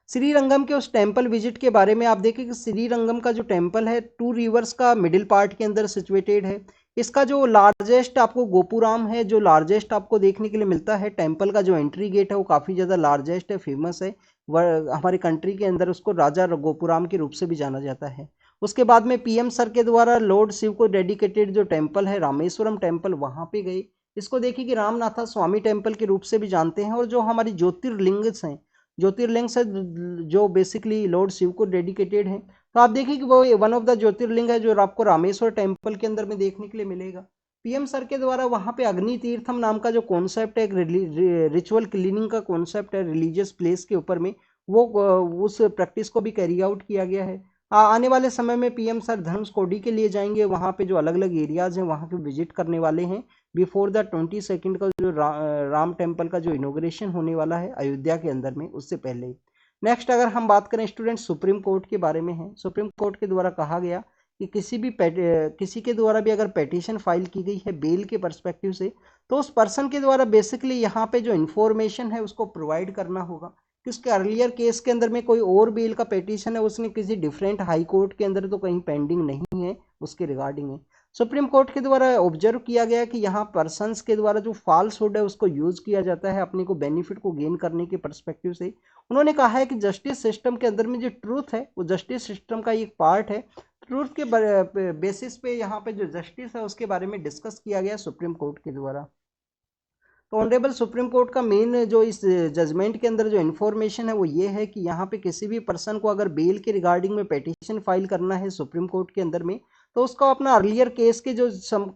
श्रीरंगम के उस टेम्पल विजिट के बारे में आप देखें कि श्रीरंगम का जो टेम्पल है 2 रिवर्स का मिडिल पार्ट के अंदर सिचुएटेड है। इसका जो लार्जेस्ट आपको गोपुराम है, जो लार्जेस्ट आपको देखने के लिए मिलता है। टेम्पल का जो एंट्री गेट है वो काफ़ी ज़्यादा लार्जेस्ट है, फेमस है। हमारे कंट्री के अंदर उसको राजा गोपुराम के रूप से भी जाना जाता है। उसके बाद में PM सर के द्वारा लॉर्ड शिव को डेडिकेटेड जो टेम्पल है रामेश्वरम टेम्पल, वहाँ पे गए। इसको देखिए कि रामनाथा स्वामी टेम्पल के रूप से भी जानते हैं। और जो हमारी ज्योतिर्लिंग्स हैं, ज्योतिर्लिंग से जो बेसिकली लॉर्ड शिव को डेडिकेटेड है, तो आप देखिए कि वो वन ऑफ द ज्योतिर्लिंग है जो आपको रामेश्वर टेम्पल के अंदर में देखने के लिए मिलेगा। PM सर के द्वारा वहाँ पे अग्नि तीर्थम नाम का जो कॉन्सेप्ट है, एक रिचुअल क्लीनिंग का कॉन्सेप्ट है रिलीजियस प्लेस के ऊपर में, वो उस प्रैक्टिस को भी कैरी आउट किया गया है। आने वाले समय में PM सर धनुषकोडी के लिए जाएंगे, वहाँ पे जो अलग अलग एरियाज हैं वहाँ पे विजिट करने वाले हैं बिफोर द 22 का जो राम टेम्पल का जो इनोग्रेशन होने वाला है अयोध्या के अंदर में, उससे पहले। नेक्स्ट अगर हम बात करें स्टूडेंट सुप्रीम कोर्ट के बारे में है। सुप्रीम कोर्ट के द्वारा कहा गया कि किसी के द्वारा भी अगर पेटिशन फाइल की गई है बेल के पर्सपेक्टिव से, तो उस पर्सन के द्वारा बेसिकली यहाँ पे जो इन्फॉर्मेशन है उसको प्रोवाइड करना होगा कि उसके अर्लियर केस के अंदर में कोई और बेल का पेटिशन है, उसने किसी डिफरेंट हाई कोर्ट के अंदर तो कहीं पेंडिंग नहीं है, उसके रिगार्डिंग है। सुप्रीम कोर्ट के द्वारा ऑब्जर्व किया गया कि यहाँ पर्सन्स के द्वारा जो फॉल्सहुड है उसको यूज किया जाता है अपने को बेनिफिट को गेन करने के पर्सपेक्टिव से। उन्होंने कहा है कि जस्टिस सिस्टम के अंदर में जो ट्रूथ है वो जस्टिस सिस्टम का एक पार्ट है। ट्रूथ के बेसिस पे यहाँ पे जो जस्टिस है उसके बारे में डिस्कस किया गया सुप्रीम कोर्ट के द्वारा। तो ऑनरेबल सुप्रीम कोर्ट का मेन जो इस जजमेंट के अंदर जो इन्फॉर्मेशन है वो ये है कि यहाँ पे किसी भी पर्सन को अगर बेल के रिगार्डिंग में पिटीशन फाइल करना है सुप्रीम कोर्ट के अंदर में, तो उसको अपना अर्लियर केस के जो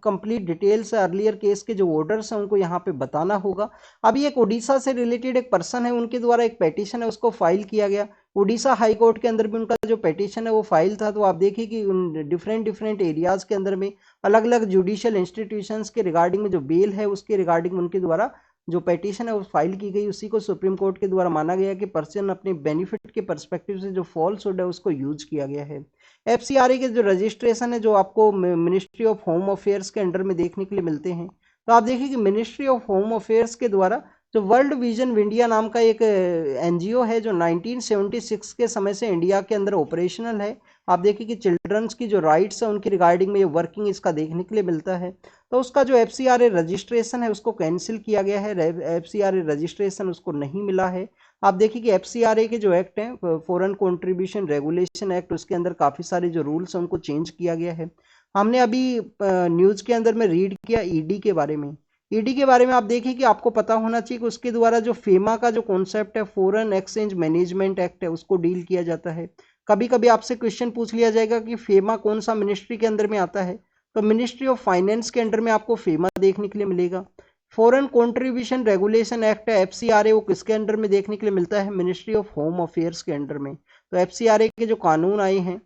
कंप्लीट डिटेल्स है, अर्लियर केस के जो ऑर्डर्स हैं उनको यहाँ पे बताना होगा। अभी एक उड़ीसा से रिलेटेड एक पर्सन है, उनके द्वारा एक पिटीशन है उसको फाइल किया गया उड़ीसा हाई कोर्ट के अंदर भी, उनका जो पिटीशन है वो फाइल था। तो आप देखिए कि उन डिफरेंट डिफरेंट एरियाज के अंदर में अलग अलग जुडिशियल इंस्टीट्यूशंस के रिगार्डिंग में जो बेल है उसके रिगार्डिंग उनके द्वारा जो पिटीशन है वो फाइल की गई, उसी को सुप्रीम कोर्ट के द्वारा माना गया कि पर्सन अपने बेनिफिट के पर्सपेक्टिव से जो फॉल्सहुड है उसको यूज किया गया है। एफसीआरए के जो रजिस्ट्रेशन है जो आपको मिनिस्ट्री ऑफ होम अफेयर्स के अंडर में देखने के लिए मिलते हैं, तो आप देखिए कि मिनिस्ट्री ऑफ होम अफेयर्स के द्वारा जो वर्ल्ड विजन इंडिया नाम का एक एनजीओ है जो 1976 के समय से इंडिया के अंदर ऑपरेशनल है। आप देखिए कि चिल्ड्रंस की जो राइट्स है उनकी रिगार्डिंग में ये वर्किंग इसका देखने के लिए मिलता है। तो उसका जो एफसीआरए रजिस्ट्रेशन है उसको कैंसिल किया गया है, एफसीआरए रजिस्ट्रेशन उसको नहीं मिला है। आप देखिए कि एफसीआरए के जो एक्ट हैं फॉरेन कंट्रीब्यूशन रेगुलेशन एक्ट, उसके अंदर काफ़ी सारे जो रूल्स हैं उनको चेंज किया गया है। हमने अभी न्यूज़ के अंदर में रीड किया ईडी के बारे में। ईडी के बारे में आप देखिए कि आपको पता होना चाहिए कि उसके द्वारा जो फेमा का जो कॉन्सेप्ट है फॉरेन एक्सचेंज मैनेजमेंट एक्ट है उसको डील किया जाता है। कभी कभी आपसे क्वेश्चन पूछ लिया जाएगा कि फेमा कौन सा मिनिस्ट्री के अंदर में आता है, तो मिनिस्ट्री ऑफ फाइनेंस के अंडर में आपको फेमा देखने के लिए मिलेगा। फॉरेन कंट्रीब्यूशन रेगुलेशन एक्ट है एफसीआरए, वो किसके अंडर में देखने के लिए मिलता है, मिनिस्ट्री ऑफ होम अफेयर्स के अंडर में। तो एफसीआरए के जो कानून आए हैं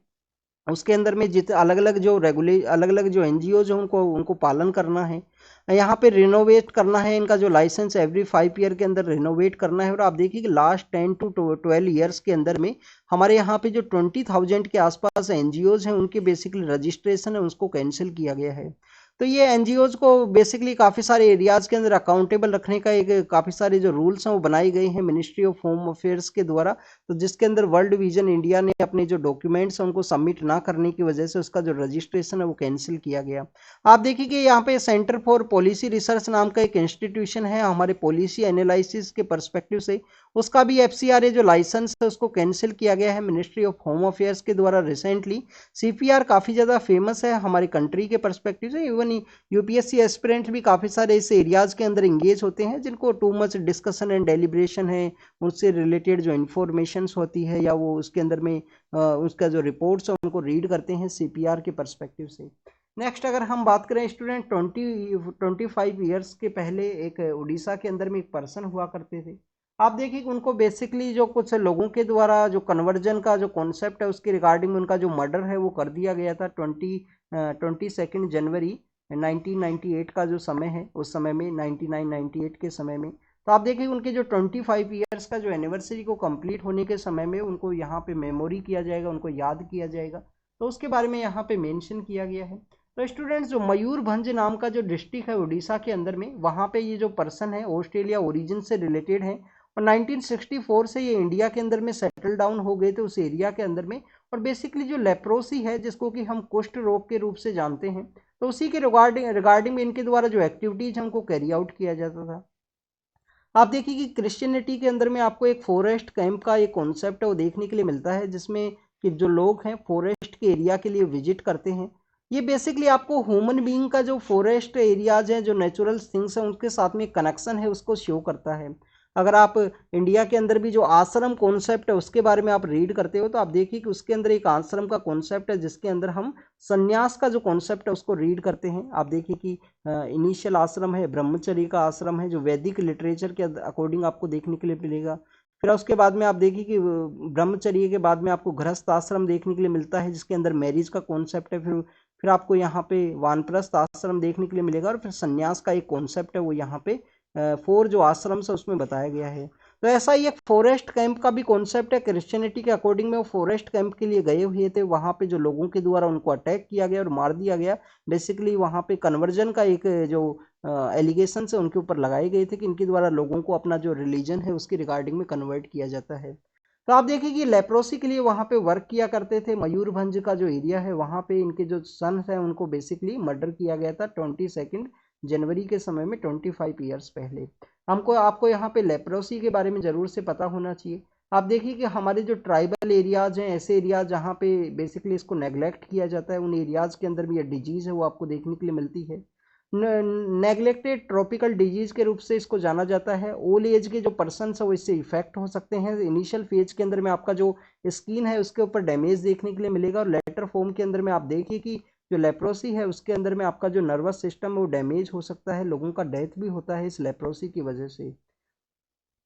उसके अंदर में जित अलग अलग जो एनजीओ जो उनको उनको पालन करना है, यहाँ पे रिनोवेट करना है, इनका जो लाइसेंस एवरी 5 ईयर के अंदर रिनोवेट करना है। और आप देखिए कि लास्ट 10 to 12 ईयर्स के अंदर में हमारे यहाँ पे जो 20,000 के आसपास एनजीओज हैं उनके बेसिकली रजिस्ट्रेशन है उसको कैंसिल किया गया है। तो ये एनजीओज को बेसिकली काफ़ी सारे एरियाज़ के अंदर अकाउंटेबल रखने का एक काफ़ी सारे जो रूल्स हैं वो बनाए गए हैं मिनिस्ट्री ऑफ होम अफेयर्स के द्वारा। तो जिसके अंदर वर्ल्ड विजन इंडिया ने अपने जो डॉक्यूमेंट्स हैं उनको सबमिट ना करने की वजह से उसका जो रजिस्ट्रेशन है वो कैंसिल किया गया। आप देखिए कि यहाँ पे सेंटर फॉर पॉलिसी रिसर्च नाम का एक इंस्टीट्यूशन है हमारे पॉलिसी एनालिसिस के परस्पेक्टिव से, उसका भी एफसीआरए जो लाइसेंस है उसको कैंसिल किया गया है मिनिस्ट्री ऑफ होम अफेयर्स के द्वारा रिसेंटली। सीपीआर काफ़ी ज़्यादा फेमस है हमारी कंट्री के परस्पेक्टिव से, इवन यूपीएससी एस्पिरेंट्स भी काफ़ी सारे इस एरियाज़ के अंदर इंगेज होते हैं जिनको too much discussion and deliberation है, उससे रिलेटेड जो इन्फॉर्मेशंस होती है या वो उसके अंदर में उसका जो रिपोर्ट्स है उनको रीड करते हैं सीपीआर के परस्पेक्टिव से। नेक्स्ट अगर हम बात करें स्टूडेंट 25 ईयर्स के पहले एक उड़ीसा के अंदर में एक पर्सन हुआ करते थे। आप देखिए कि उनको बेसिकली जो कुछ लोगों के द्वारा जो कन्वर्जन का जो कॉन्सेप्ट है उसके रिगार्डिंग उनका जो मर्डर है वो कर दिया गया था 22 जनवरी 1998 का जो समय है उस समय में 99-98 के समय में। तो आप देखिए उनके जो 25 ईयर्स का जो एनिवर्सरी को कंप्लीट होने के समय में उनको यहाँ पे मेमोरी किया जाएगा, उनको याद किया जाएगा, तो उसके बारे में यहाँ पे मेंशन किया गया है। तो स्टूडेंट्स जो मयूरभंज नाम का जो डिस्ट्रिक्ट है उड़ीसा के अंदर में, वहाँ पे ये जो पर्सन है ऑस्ट्रेलिया ओरिजिन से रिलेटेड है और 1964 से ये इंडिया के अंदर में सेटल डाउन हो गए थे उस एरिया के अंदर में। और बेसिकली जो लेप्रोसी है जिसको कि हम कुष्ठ रोग के रूप से जानते हैं, तो उसी के रिगार्डिंग में इनके द्वारा जो एक्टिविटीज हमको कैरी आउट किया जाता था। आप देखिए कि क्रिश्चियनिटी के अंदर में आपको एक फॉरेस्ट कैंप का एक कॉन्सेप्ट है वो देखने के लिए मिलता है जिसमें कि जो लोग हैं फॉरेस्ट के एरिया के लिए विजिट करते हैं। ये बेसिकली आपको ह्यूमन बीइंग का जो फॉरेस्ट एरियाज हैं जो नेचुरल थिंग्स हैं उनके साथ में कनेक्शन है उसको शो करता है। अगर आप इंडिया के अंदर भी जो आश्रम कॉन्सेप्ट है उसके बारे में आप रीड करते हो तो आप देखिए कि उसके अंदर एक आश्रम का कॉन्सेप्ट है जिसके अंदर हम संन्यास का जो कॉन्सेप्ट है उसको रीड करते हैं। आप देखिए कि इनिशियल आश्रम है, ब्रह्मचर्य का आश्रम है जो वैदिक लिटरेचर के अकॉर्डिंग आपको देखने के लिए मिलेगा। फिर उसके बाद में आप देखिए कि ब्रह्मचर्य के बाद में आपको गृहस्थ आश्रम देखने के लिए मिलता है जिसके अंदर मैरिज का कॉन्सेप्ट है। फिर आपको यहाँ पे वानप्रस्थ आश्रम देखने के लिए मिलेगा और फिर संन्यास का एक कॉन्सेप्ट है वो यहाँ पे 4 जो आश्रम है उसमें बताया गया है। तो ऐसा ही एक फॉरेस्ट कैंप का भी कॉन्सेप्ट है। क्रिश्चियनिटी के अकॉर्डिंग में वो फॉरेस्ट कैंप के लिए गए हुए थे, वहाँ पे जो लोगों के द्वारा उनको अटैक किया गया और मार दिया गया। बेसिकली वहाँ पे कन्वर्जन का एक जो एलिगेशन है उनके ऊपर लगाए गए थे कि इनके द्वारा लोगों को अपना जो रिलीजन है उसके रिगार्डिंग में कन्वर्ट किया जाता है। तो आप देखिए कि लेप्रोसी के लिए वहाँ पे वर्क किया करते थे। मयूरभंज का जो एरिया है वहाँ पे इनके जो सन्स हैं उनको बेसिकली मर्डर किया गया था 22 जनवरी के समय में 25 ईयर्स पहले। हमको आपको यहाँ पे लेप्रोसी के बारे में ज़रूर से पता होना चाहिए। आप देखिए कि हमारे जो ट्राइबल एरियाज हैं, ऐसे एरियाज जहाँ पे बेसिकली इसको नेग्लेक्ट किया जाता है, उन एरियाज़ के अंदर भी ये डिजीज़ है वो आपको देखने के लिए मिलती है। नेग्लेक्टेड ट्रॉपिकल डिजीज के रूप से इसको जाना जाता है। ओल्ड एज के जो पर्सन है वो इससे इफेक्ट हो सकते हैं। इनिशियल फेज के अंदर में आपका जो स्किन है उसके ऊपर डैमेज देखने के लिए मिलेगा, और लेटर फॉर्म के अंदर में आप देखिए कि जो लेप्रोसी है उसके अंदर में आपका जो नर्वस सिस्टम है वो डैमेज हो सकता है, लोगों का डेथ भी होता है इस लेप्रोसी की वजह से।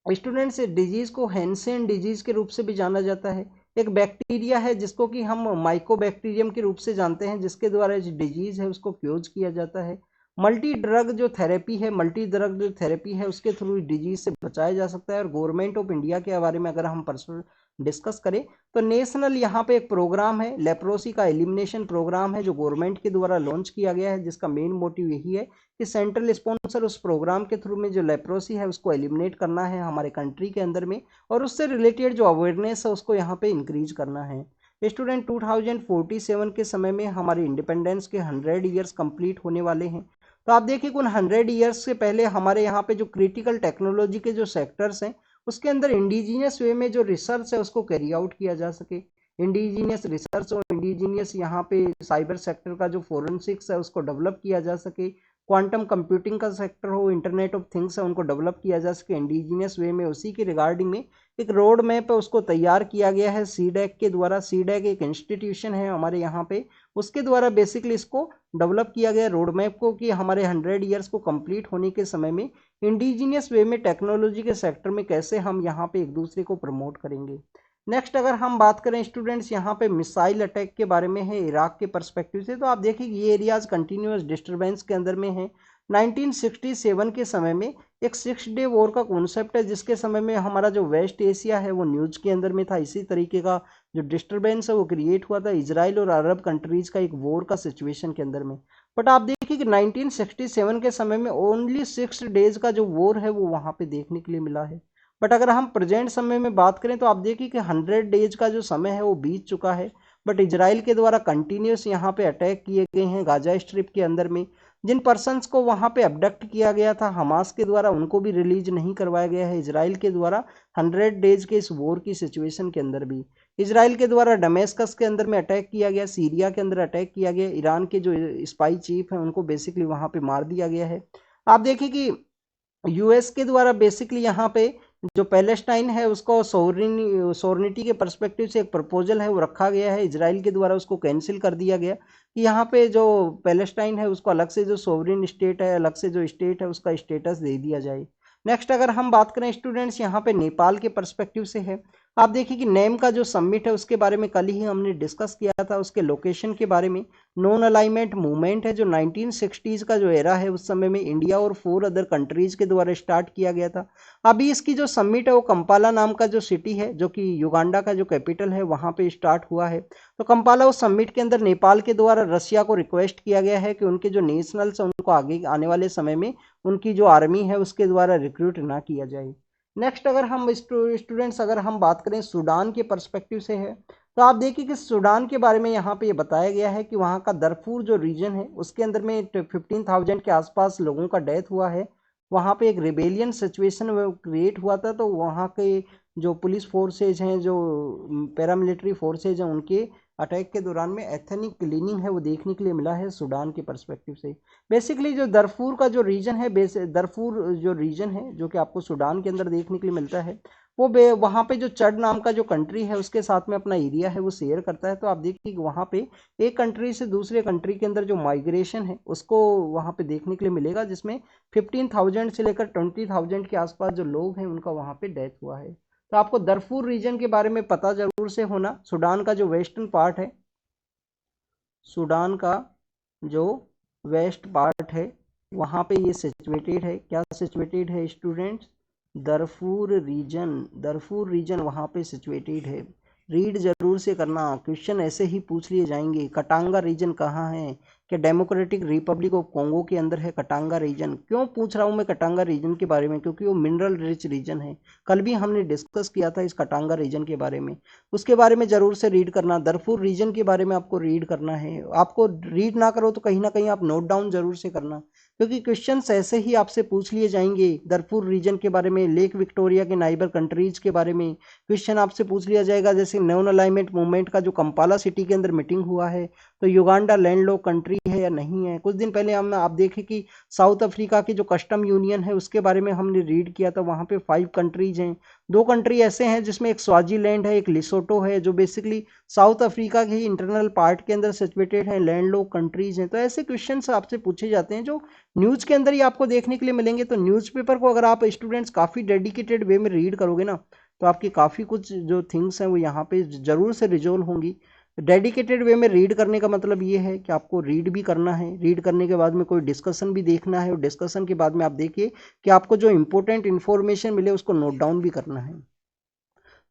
स्टूडेंट्स, डिजीज को हैंसेन डिजीज के रूप से भी जाना जाता है। एक बैक्टीरिया है जिसको कि हम माइकोबैक्टीरियम के रूप से जानते हैं, जिसके द्वारा जो डिजीज है उसको क्योज किया जाता है। मल्टी ड्रग जो थेरेपी है, मल्टी ड्रग जो थेरेपी है उसके थ्रू डिजीज से बचाया जा सकता है। और गवर्नमेंट ऑफ इंडिया के बारे में अगर हम पर्सनल डिस्कस करें तो नेशनल यहाँ पे एक प्रोग्राम है, लेप्रोसी का एलिमिनेशन प्रोग्राम है जो गवर्नमेंट के द्वारा लॉन्च किया गया है, जिसका मेन मोटिव यही है कि सेंट्रल स्पॉन्सर उस प्रोग्राम के थ्रू में जो लेप्रोसी है उसको एलिमिनेट करना है हमारे कंट्री के अंदर में, और उससे रिलेटेड जो अवेयरनेस है उसको यहाँ पे इंक्रीज करना है। स्टूडेंट, 2047 के समय में हमारे इंडिपेंडेंस के 100 ईयर्स कंप्लीट होने वाले हैं। तो आप देखिए उन 100 ईयर्स से पहले हमारे यहाँ पे जो क्रिटिकल टेक्नोलॉजी के जो सेक्टर्स हैं उसके अंदर इंडिजीनियस वे में जो रिसर्च है उसको कैरी आउट किया जा सके। इंडिजीनियस रिसर्च और इंडिजीनियस यहाँ पे साइबर सेक्टर का जो फोरेंसिक्स है उसको डेवलप किया जा सके। क्वांटम कंप्यूटिंग का सेक्टर हो, इंटरनेट ऑफ थिंग्स है, उनको डेवलप किया जा सके इंडिजीनियस वे में। उसी के रिगार्डिंग में एक रोड मैप है उसको तैयार किया गया है सीडैक के द्वारा। सीडैक एक इंस्टीट्यूशन है हमारे यहाँ पे, उसके द्वारा बेसिकली इसको डेवलप किया गया रोड मैप को कि हमारे 100 ईयर्स को कंप्लीट होने के समय में इंडिजीनियस वे में टेक्नोलॉजी के सेक्टर में कैसे हम यहाँ पे एक दूसरे को प्रमोट करेंगे। नेक्स्ट अगर हम बात करें स्टूडेंट्स यहाँ पे मिसाइल अटैक के बारे में है इराक के पर्सपेक्टिव से, तो आप देखिए ये एरियाज कंटिन्यूस डिस्टर्बेंस के अंदर में है। 1967 के समय में एक 6 डे वॉर का कॉन्सेप्ट है, जिसके समय में हमारा जो वेस्ट एशिया है वो न्यूज के अंदर में था। इसी तरीके का जो डिस्टर्बेंस है वो क्रिएट हुआ था इजराइल और अरब कंट्रीज का एक वॉर का सिचुएशन के अंदर में। बट आप देखिए कि 1967 के समय में ओनली 6 डेज का जो वॉर है वो वहाँ पे देखने के लिए मिला है। बट अगर हम प्रेजेंट समय में बात करें तो आप देखिए कि 100 डेज का जो समय है वो बीत चुका है, बट इजराइल के द्वारा कंटिन्यूस यहाँ पे अटैक किए गए हैं गाजा स्ट्रिप के अंदर में। जिन पर्सन्स को वहाँ पे अबडक्ट किया गया था हमास के द्वारा उनको भी रिलीज नहीं करवाया गया है इजराइल के द्वारा 100 डेज के इस वॉर की सिचुएशन के अंदर भी। इजराइल के द्वारा डमेस्कस के अंदर में अटैक किया गया, सीरिया के अंदर अटैक किया गया, ईरान के जो स्पाई चीफ हैं उनको बेसिकली वहाँ पे मार दिया गया है। आप देखिए कि यूएस के द्वारा बेसिकली यहाँ पे जो पैलेस्टाइन है उसको सोवरेनिटी के पर्सपेक्टिव से एक प्रपोजल है वो रखा गया है, इजराइल के द्वारा उसको कैंसिल कर दिया गया कि यहाँ पे जो पैलेस्टाइन है उसको अलग से जो सोवरेन स्टेट है, अलग से जो स्टेट है उसका स्टेटस दे दिया जाए। नेक्स्ट अगर हम बात करें स्टूडेंट्स यहाँ पे नेपाल के पर्सपेक्टिव से है, आप देखिए कि नेम का जो समिट है उसके बारे में कल ही हमने डिस्कस किया था, उसके लोकेशन के बारे में। नॉन अलाइनमेंट मूवमेंट है जो 1960s का जो एरा है उस समय में इंडिया और 4 अदर कंट्रीज के द्वारा स्टार्ट किया गया था। अभी इसकी जो समिट है वो कंपाला नाम का जो सिटी है जो कि युगांडा का जो कैपिटल है वहाँ पे स्टार्ट हुआ है। तो कंपाला उस समिट के अंदर नेपाल के द्वारा रशिया को रिक्वेस्ट किया गया है कि उनके जो नेशनल्स हैं उनको आगे आने वाले समय में उनकी जो आर्मी है उसके द्वारा रिक्रूट ना किया जाए। नेक्स्ट अगर हम स्टूडेंट्स अगर हम बात करें सूडान के पर्सपेक्टिव से है, तो आप देखिए कि सूडान के बारे में यहाँ पे ये बताया गया है कि वहाँ का दरफूर जो रीजन है उसके अंदर में 15,000 के आसपास लोगों का डेथ हुआ है। वहाँ पे एक रिबेलियन सिचुएशन क्रिएट हुआ था, तो वहाँ के जो पुलिस फोर्सेज हैं, जो पैरामिलिट्री फोर्सेज हैं, उनके अटैक के दौरान में एथनिक क्लीनिंग है वो देखने के लिए मिला है सूडान के पर्सपेक्टिव से। बेसिकली जो दरफूर का जो रीजन है, दरफूर जो रीजन है जो कि आपको सूडान के अंदर देखने के लिए मिलता है, वो वहाँ पे जो चड नाम का जो कंट्री है उसके साथ में अपना एरिया है वो शेयर करता है। तो आप देखिए कि वहाँ पे एक कंट्री से दूसरे कंट्री के अंदर जो माइग्रेशन है उसको वहाँ पे देखने के लिए मिलेगा, जिसमें 15,000 से लेकर 20,000 के आसपास जो लोग हैं उनका वहाँ पे डेथ हुआ है। तो आपको दरफूर रीजन के बारे में पता जरूर से होना। सूडान का जो वेस्टर्न पार्ट है, सूडान का जो वेस्ट पार्ट है वहाँ पे ये सिचुएटेड है। क्या सिचुएटेड है स्टूडेंट्स? दरफूर रीजन वहाँ पे सिचुएटेड है। रीड जरूर से करना, क्वेश्चन ऐसे ही पूछ लिए जाएंगे। कटांगा रीजन कहाँ है? क्या डेमोक्रेटिक रिपब्लिक ऑफ कॉन्गो के अंदर है कटांगा रीजन। क्यों पूछ रहा हूँ मैं कटांगा रीजन के बारे में? क्योंकि वो मिनरल रिच रीजन है। कल भी हमने डिस्कस किया था इस कटांगा रीजन के बारे में, उसके बारे में जरूर से रीड करना। दरफूर रीजन के बारे में आपको रीड करना है। आपको रीड ना करो तो कहीं ना कहीं आप नोट डाउन जरूर से करना, क्योंकि क्वेश्चंस ऐसे ही आपसे पूछ लिए जाएंगे। दरफूर रीजन के बारे में, लेक विक्टोरिया के नाइबर कंट्रीज के बारे में क्वेश्चन आपसे पूछ लिया जाएगा। जैसे नॉन अलाइनमेंट मूवमेंट का जो कंपाला सिटी के अंदर मीटिंग हुआ है तो युगांडा लैंडलॉक कंट्री है या नहीं है। कुछ दिन पहले आप देखें कि साउथ अफ्रीका की जो कस्टम यूनियन है उसके बारे में हमने रीड किया था, वहाँ पे 5 कंट्रीज हैं। 2 कंट्री ऐसे हैं जिसमें एक स्वाजीलैंड है, एक लिसोटो है, जो बेसिकली साउथ अफ्रीका के ही इंटरनल पार्ट के अंदर सिचुएटेड है, लैंडलॉक कंट्रीज हैं। तो ऐसे क्वेश्चन आपसे पूछे जाते हैं जो न्यूज़ के अंदर ही आपको देखने के लिए मिलेंगे। तो न्यूज़पेपर को अगर आप स्टूडेंट्स काफ़ी डेडिकेटेड वे में रीड करोगे ना, तो आपकी काफ़ी कुछ जो थिंग्स हैं वो यहाँ पे ज़रूर से रिजोल्व होंगी। डेडिकेटेड वे में रीड करने का मतलब ये है कि आपको रीड भी करना है, रीड करने के बाद में कोई डिस्कशन भी देखना है, और डिस्कशन के बाद में आप देखिए कि आपको जो इंपॉर्टेंट इन्फॉर्मेशन मिले उसको नोट डाउन भी करना है,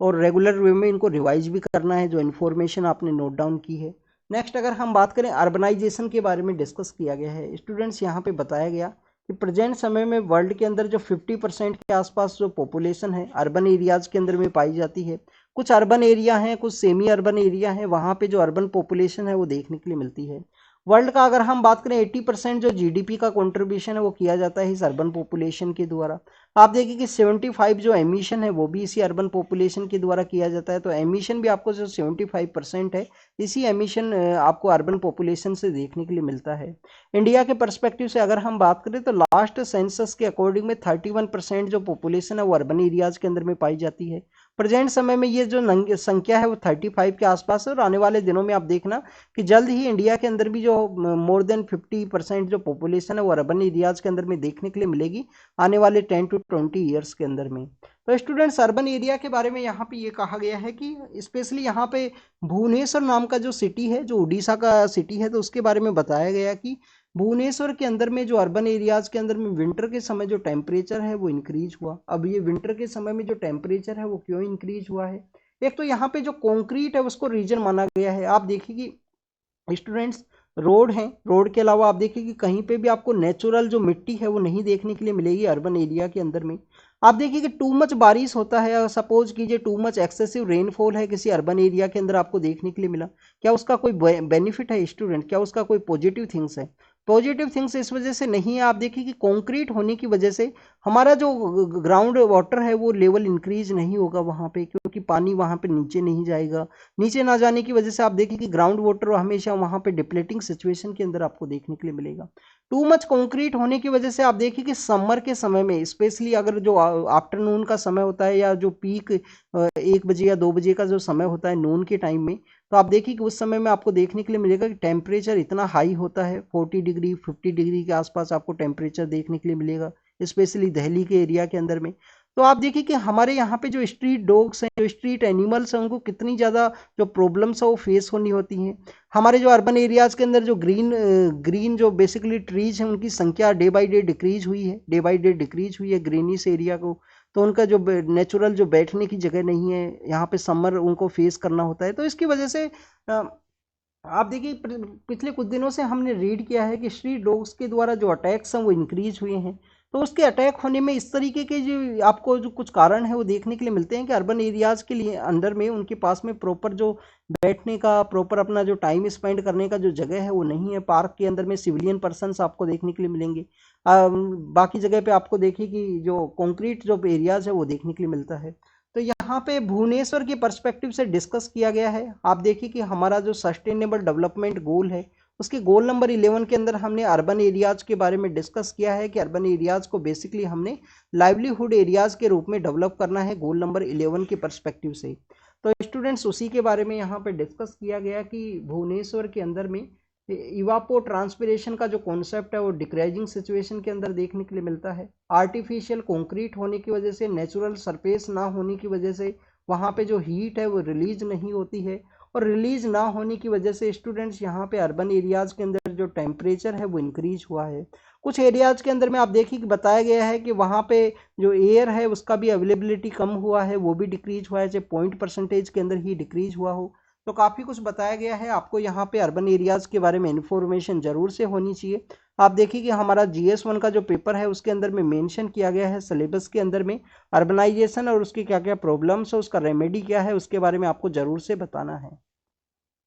और रेगुलर वे में इनको रिवाइज भी करना है जो इन्फॉर्मेशन आपने नोट डाउन की है। नेक्स्ट अगर हम बात करें, अर्बनाइजेशन के बारे में डिस्कस किया गया है। स्टूडेंट्स यहाँ पे बताया गया कि प्रेजेंट समय में वर्ल्ड के अंदर जो 50% के आसपास जो पॉपुलेशन है अर्बन एरियाज के अंदर में पाई जाती है। कुछ अर्बन एरिया हैं, कुछ सेमी अर्बन एरिया हैं, वहाँ पे जो अर्बन पॉपुलेशन है वो देखने के लिए मिलती है। वर्ल्ड का अगर हम बात करें 80% जो जीडीपी का कंट्रीब्यूशन है वो किया जाता है इस अर्बन पॉपुलेशन के द्वारा। आप देखिए कि 75 जो एमिशन है वो भी इसी अर्बन पॉपुलेशन के द्वारा किया जाता है। तो एमिशन भी आपको जो 75% है, इसी एमिशन आपको अर्बन पॉपुलेशन से देखने के लिए मिलता है। इंडिया के पर्सपेक्टिव से अगर हम बात करें तो लास्ट सेंसस के अकॉर्डिंग में 31% जो पॉपुलेशन है वो अर्बन एरियाज के अंदर में पाई जाती है। प्रेजेंट समय में ये जो संख्या है वो 35 के आसपास है, और आने वाले दिनों में आप देखना कि जल्द ही इंडिया के अंदर भी जो मोर देन 50% जो पॉपुलेशन है वो अर्बन एरियाज के अंदर में देखने के लिए मिलेगी आने वाले 10 to 20 ईयर्स के अंदर में। तो स्टूडेंट्स अर्बन एरिया के बारे में यहाँ पे ये कहा गया है कि स्पेशली यहाँ पे भुवनेश्वर नाम का जो सिटी है, जो उड़ीसा का सिटी है, तो उसके बारे में बताया गया कि भुवनेश्वर के अंदर में जो अर्बन एरियाज के अंदर में विंटर के समय जो टेम्परेचर है वो इंक्रीज हुआ। अब ये विंटर के समय में जो टेम्परेचर है वो क्यों इंक्रीज हुआ है? एक तो यहाँ पे जो कॉन्क्रीट है उसको रीजन माना गया है। आप देखिए कि स्टूडेंट्स रोड हैं, रोड के अलावा आप देखिए कि कहीं पे भी आपको नेचुरल जो मिट्टी है वो नहीं देखने के लिए मिलेगी अर्बन एरिया के अंदर में। आप देखिए कि टू मच बारिश होता है, सपोज कीजिए टू मच एक्सेसिव रेनफॉल है किसी अर्बन एरिया के अंदर आपको देखने के लिए मिला, क्या उसका कोई बेनिफिट है स्टूडेंट? क्या उसका कोई पॉजिटिव थिंग्स है? पॉजिटिव थिंग्स इस वजह से नहीं है। आप देखिए कि कंक्रीट होने की वजह से हमारा जो ग्राउंड वाटर है वो लेवल इंक्रीज नहीं होगा वहाँ पे, क्योंकि पानी वहाँ पे नीचे नहीं जाएगा। नीचे ना जाने की वजह से आप देखिए कि ग्राउंड वाटर हमेशा वहाँ पे डिप्लेटिंग सिचुएशन के अंदर आपको देखने के लिए मिलेगा। टू मच कंक्रीट होने की वजह से आप देखिए कि समर के समय में स्पेशली अगर जो आफ्टरनून का समय होता है या जो पीक 1 बजे या 2 बजे का जो समय होता है नून के टाइम में, तो आप देखिए कि उस समय में आपको देखने के लिए मिलेगा कि टेम्परेचर इतना हाई होता है, 40 डिग्री 50 डिग्री के आसपास आपको टेम्परेचर देखने के लिए मिलेगा, स्पेशली दिल्ली के एरिया के अंदर में। तो आप देखिए कि हमारे यहाँ पे जो स्ट्रीट डॉग्स हैं, जो स्ट्रीट एनिमल्स हैं, उनको कितनी ज़्यादा जो प्रॉब्लम्स है वो फेस होनी होती हैं। हमारे जो अर्बन एरियाज़ के अंदर जो ग्रीन जो बेसिकली ट्रीज हैं उनकी संख्या डे बाई डे डिक्रीज हुई है, डे बाई डे डिक्रीज हुई है ग्रीनिश एरिया को। तो उनका जो नेचुरल जो बैठने की जगह नहीं है, यहाँ पे समर उनको फेस करना होता है। तो इसकी वजह से आप देखिए पिछले कुछ दिनों से हमने रीड किया है कि स्ट्रीट डॉग्स के द्वारा जो अटैक्स हैं वो इंक्रीज हुए हैं। तो उसके अटैक होने में इस तरीके के जो आपको जो कुछ कारण है वो देखने के लिए मिलते हैं कि अर्बन एरियाज़ के लिए अंदर में उनके पास में प्रॉपर जो बैठने का, प्रॉपर अपना जो टाइम स्पेंड करने का जो जगह है वो नहीं है। पार्क के अंदर में सिविलियन पर्सनस आपको देखने के लिए मिलेंगे। बाकी जगह पे आपको देखिए कि जो कॉन्क्रीट जो एरियाज़ है वो देखने के लिए मिलता है। तो यहाँ पे भुवनेश्वर के पर्सपेक्टिव से डिस्कस किया गया है। आप देखिए कि हमारा जो सस्टेनेबल डेवलपमेंट गोल है उसके गोल नंबर 11 के अंदर हमने अर्बन एरियाज के बारे में डिस्कस किया है कि अर्बन एरियाज को बेसिकली हमने लाइवलीहुड एरियाज के रूप में डेवलप करना है गोल नंबर 11 के पर्सपेक्टिव से। तो स्टूडेंट्स उसी के बारे में यहाँ पे डिस्कस किया गया कि भुवनेश्वर के अंदर में इवापो ट्रांसपिरेशन का जो कॉन्सेप्ट है वो डिक्रीजिंग सिचुएशन के अंदर देखने के लिए मिलता है। आर्टिफिशियल कंक्रीट होने की वजह से, नेचुरल सरफेस ना होने की वजह से वहाँ पे जो हीट है वो रिलीज नहीं होती है, और रिलीज ना होने की वजह से स्टूडेंट्स यहाँ पे अर्बन एरियाज़ के अंदर जो टेम्परेचर है वो इंक्रीज हुआ है। कुछ एरियाज़ के अंदर में आप देखिए कि बताया गया है कि वहाँ पे जो एयर है उसका भी अवेलेबिलिटी कम हुआ है, वो भी डिक्रीज हुआ है, चाहे % के अंदर ही डिक्रीज हुआ हो। तो काफ़ी कुछ बताया गया है। आपको यहाँ पे अर्बन एरियाज़ के बारे में इन्फॉर्मेशन ज़रूर से होनी चाहिए। आप देखिए कि हमारा GS1 का जो पेपर है उसके अंदर में मेंशन किया गया है सिलेबस के अंदर में अर्बनाइजेशन और उसकी क्या क्या प्रॉब्लम्स है, उसका रेमेडी क्या है, उसके बारे में आपको ज़रूर से बताना है।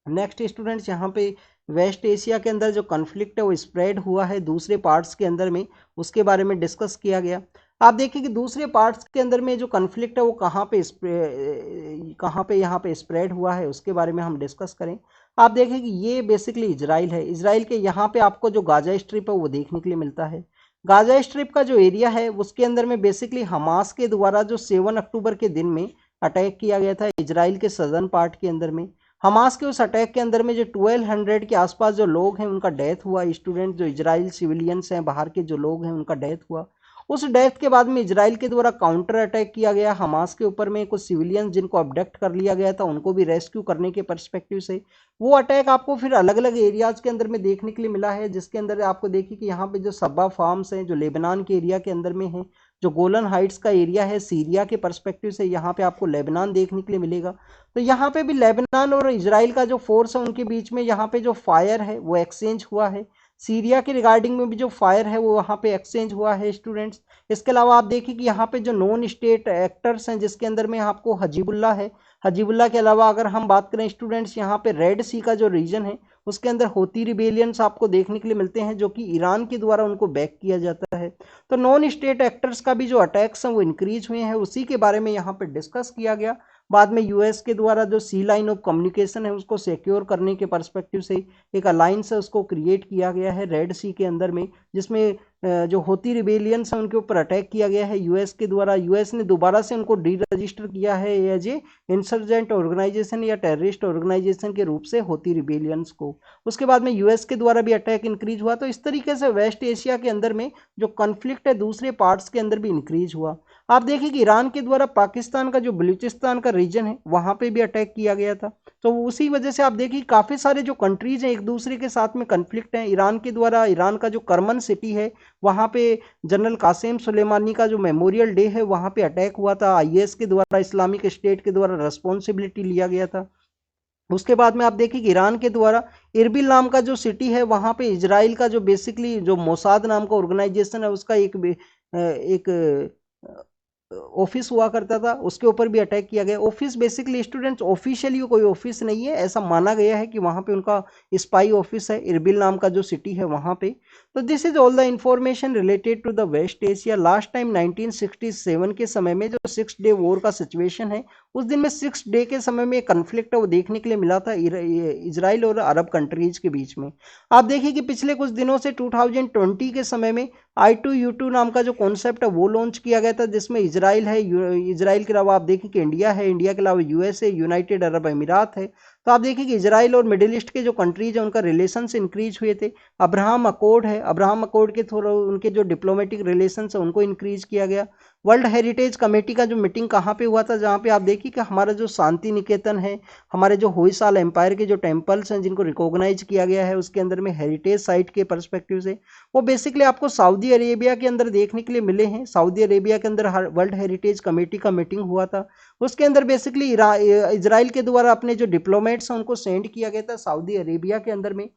नेक्स्ट स्टूडेंट्स यहाँ पे वेस्ट एशिया के अंदर जो कॉन्फ्लिक्ट है वो स्प्रेड हुआ है दूसरे पार्ट्स के अंदर में, उसके बारे में डिस्कस किया गया। आप देखिए कि दूसरे पार्ट्स के अंदर में जो कॉन्फ्लिक्ट है वो कहाँ पे यहाँ पे स्प्रेड हुआ है उसके बारे में हम डिस्कस करें। आप देखें कि ये बेसिकली इजराइल है। इजराइल के यहाँ पे आपको जो गाजा स्ट्रिप है वो देखने के लिए मिलता है। गाजा स्ट्रिप का जो एरिया है उसके अंदर में बेसिकली हमास के द्वारा जो 7 अक्टूबर के दिन में अटैक किया गया था इजराइल के सदर्न पार्ट के अंदर में। हमास के उस अटैक के अंदर में जो 1200 के आसपास जो लोग हैं उनका डेथ हुआ। स्टूडेंट जो इजराइल सिविलियंस हैं, बाहर के जो लोग हैं, उनका डेथ हुआ। उस डेथ के बाद में इजराइल के द्वारा काउंटर अटैक किया गया हमास के ऊपर में। कुछ सिविलियंस जिनको अबडक्ट कर लिया गया था उनको भी रेस्क्यू करने के पर्सपेक्टिव से वो अटैक आपको फिर अलग अलग एरियाज के अंदर में देखने के लिए मिला है, जिसके अंदर आपको देखिए कि यहाँ पे जो सब्बा फार्म्स हैं जो लेबनान के एरिया के अंदर में है, जो गोलन हाइट्स का एरिया है सीरिया के पर्सपेक्टिव से यहाँ पे आपको लेबनान देखने के लिए मिलेगा। तो यहाँ पे भी लेबनान और इजराइल का जो फोर्स है उनके बीच में यहाँ पे जो फायर है वो एक्सचेंज हुआ है। सीरिया के रिगार्डिंग में भी जो फायर है वो वहाँ पे एक्सचेंज हुआ है स्टूडेंट्स। इसके अलावा आप देखिए कि यहाँ पे जो नॉन स्टेट एक्टर्स हैं जिसके अंदर में आपको हजीबुल्ला है। हजीबुल्ला के अलावा अगर हम बात करें स्टूडेंट्स यहाँ पे रेड सी का जो रीजन है उसके अंदर होती रिबेलियंस आपको देखने के लिए मिलते हैं जो कि ईरान के द्वारा उनको बैक किया जाता है। तो नॉन स्टेट एक्टर्स का भी जो अटैक्स हैं वो इंक्रीज हुए हैं, उसी के बारे में यहाँ पे डिस्कस किया गया। बाद में यूएस के द्वारा जो सी लाइन ऑफ कम्युनिकेशन है उसको सिक्योर करने के पर्सपेक्टिव से एक अलायंस है उसको क्रिएट किया गया है रेड सी के अंदर में, जिसमें जो होती रिबेलियंस है उनके ऊपर अटैक किया गया है यूएस के द्वारा। यूएस ने दोबारा से उनको डी रजिस्टर किया है एज ए इंसर्जेंट ऑर्गेनाइजेशन या टेररिस्ट ऑर्गेनाइजेशन के रूप से होती रिबेलियंस को। उसके बाद में यूएस के द्वारा भी अटैक इंक्रीज हुआ। तो इस तरीके से वेस्ट एशिया के अंदर में जो कॉन्फ्लिक्ट है दूसरे पार्ट्स के अंदर भी इंक्रीज हुआ। आप देखिए कि ईरान के द्वारा पाकिस्तान का जो बलूचिस्तान का रीजन है वहां पे भी अटैक किया गया था। तो उसी वजह से आप देखिए काफी सारे जो कंट्रीज हैं एक दूसरे के साथ में कन्फ्लिक्ट हैं। ईरान के द्वारा ईरान का जो करमन सिटी है वहां पे जनरल कासिम सुलेमानी का जो मेमोरियल डे है वहां पे अटैक हुआ था। आईएस के द्वारा, इस्लामिक स्टेट के द्वारा रिस्पॉन्सिबिलिटी लिया गया था। उसके बाद में आप देखिए कि ईरान के द्वारा इरबिल नाम का जो सिटी है वहां पे इजराइल का जो बेसिकली जो मोसाद नाम का ऑर्गेनाइजेशन है उसका एक ऑफिस हुआ करता था, उसके ऊपर भी अटैक किया गया। ऑफिस बेसिकली स्टूडेंट्स ऑफिशियली कोई ऑफिस नहीं है, ऐसा माना गया है कि वहां पे उनका स्पाई ऑफिस है इरबिल नाम का जो सिटी है वहां पे। तो this is all the information related to the West Asia. Last time 1967 के समय में जो 6 डे वॉर का सिचुएशन है उस दिन में 6 डे के समय में कन्फ्लिक्ट है वो देखने के लिए मिला था इजराइल और अरब कंट्रीज के बीच में। आप देखिए कि पिछले कुछ दिनों से 2020 के समय में I2U2 नाम का जो कॉन्सेप्ट है वो लॉन्च किया गया था, जिसमें इजराइल है, इजराइल के अलावा आप देखिए कि इंडिया है, इंडिया के अलावा यूएस है, यूनाइटेड अरब अमीरात है। तो आप देखिए कि इजराइल और मिडिल ईस्ट के जो कंट्रीज हैं उनका रिलेशंस इंक्रीज हुए थे। अब्राहम अकॉर्ड है, अब्राहम अकॉर्ड के थ्रू उनके जो डिप्लोमेटिक रिलेशंस है उनको इंक्रीज किया गया। वर्ल्ड हेरिटेज कमेटी का जो मीटिंग कहाँ पे हुआ था, जहाँ पे आप देखिए कि हमारा जो शांति निकेतन है, हमारे जो होयसाल एम्पायर के जो टेम्पल्स हैं जिनको रिकॉग्नाइज किया गया है उसके अंदर में हेरिटेज साइट के पर्सपेक्टिव से वो बेसिकली आपको सऊदी अरेबिया के अंदर देखने के लिए मिले हैं। सऊदी अरेबिया के अंदर वर्ल्ड हेरिटेज कमेटी का मीटिंग हुआ था, उसके अंदर बेसिकली इजराइल के द्वारा अपने जो डिप्लोमेट्स हैं उनको सेंड किया गया था सऊदी अरेबिया के अंदर में।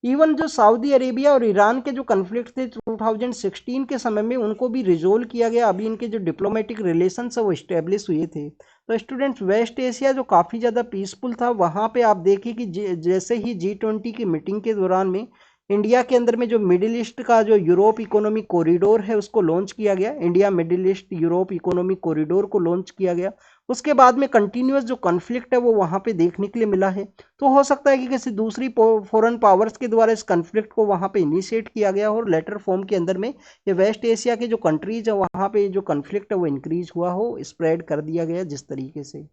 इवन जो सऊदी अरेबिया और ईरान के जो कन्फ्लिक्ट थे 2016 के समय में उनको भी रिजोल्व किया गया। अभी इनके जो डिप्लोमेटिक रिलेशंस है वो इस्टेब्लिश हुए थे। तो स्टूडेंट्स वेस्ट एशिया जो काफ़ी ज़्यादा पीसफुल था, वहाँ पे आप देखिए कि जैसे ही G20 की मीटिंग के दौरान में इंडिया के अंदर में जो मिडिल ईस्ट का जो यूरोप इकोनॉमिक कॉरिडोर है उसको लॉन्च किया गया। India middle east Europe economic corridor को लॉन्च किया गया। उसके बाद में कंटिन्यूस जो कॉन्फ्लिक्ट है वो वहाँ पे देखने के लिए मिला है। तो हो सकता है कि किसी दूसरी फॉरेन पावर्स के द्वारा इस कॉन्फ्लिक्ट को वहाँ पे इनिशिएट किया गया और लेटर फॉर्म के अंदर में ये वेस्ट एशिया के जो कंट्रीज है वहाँ पे जो कॉन्फ्लिक्ट है वो इंक्रीज हुआ हो, स्प्रेड कर दिया गया जिस तरीके से।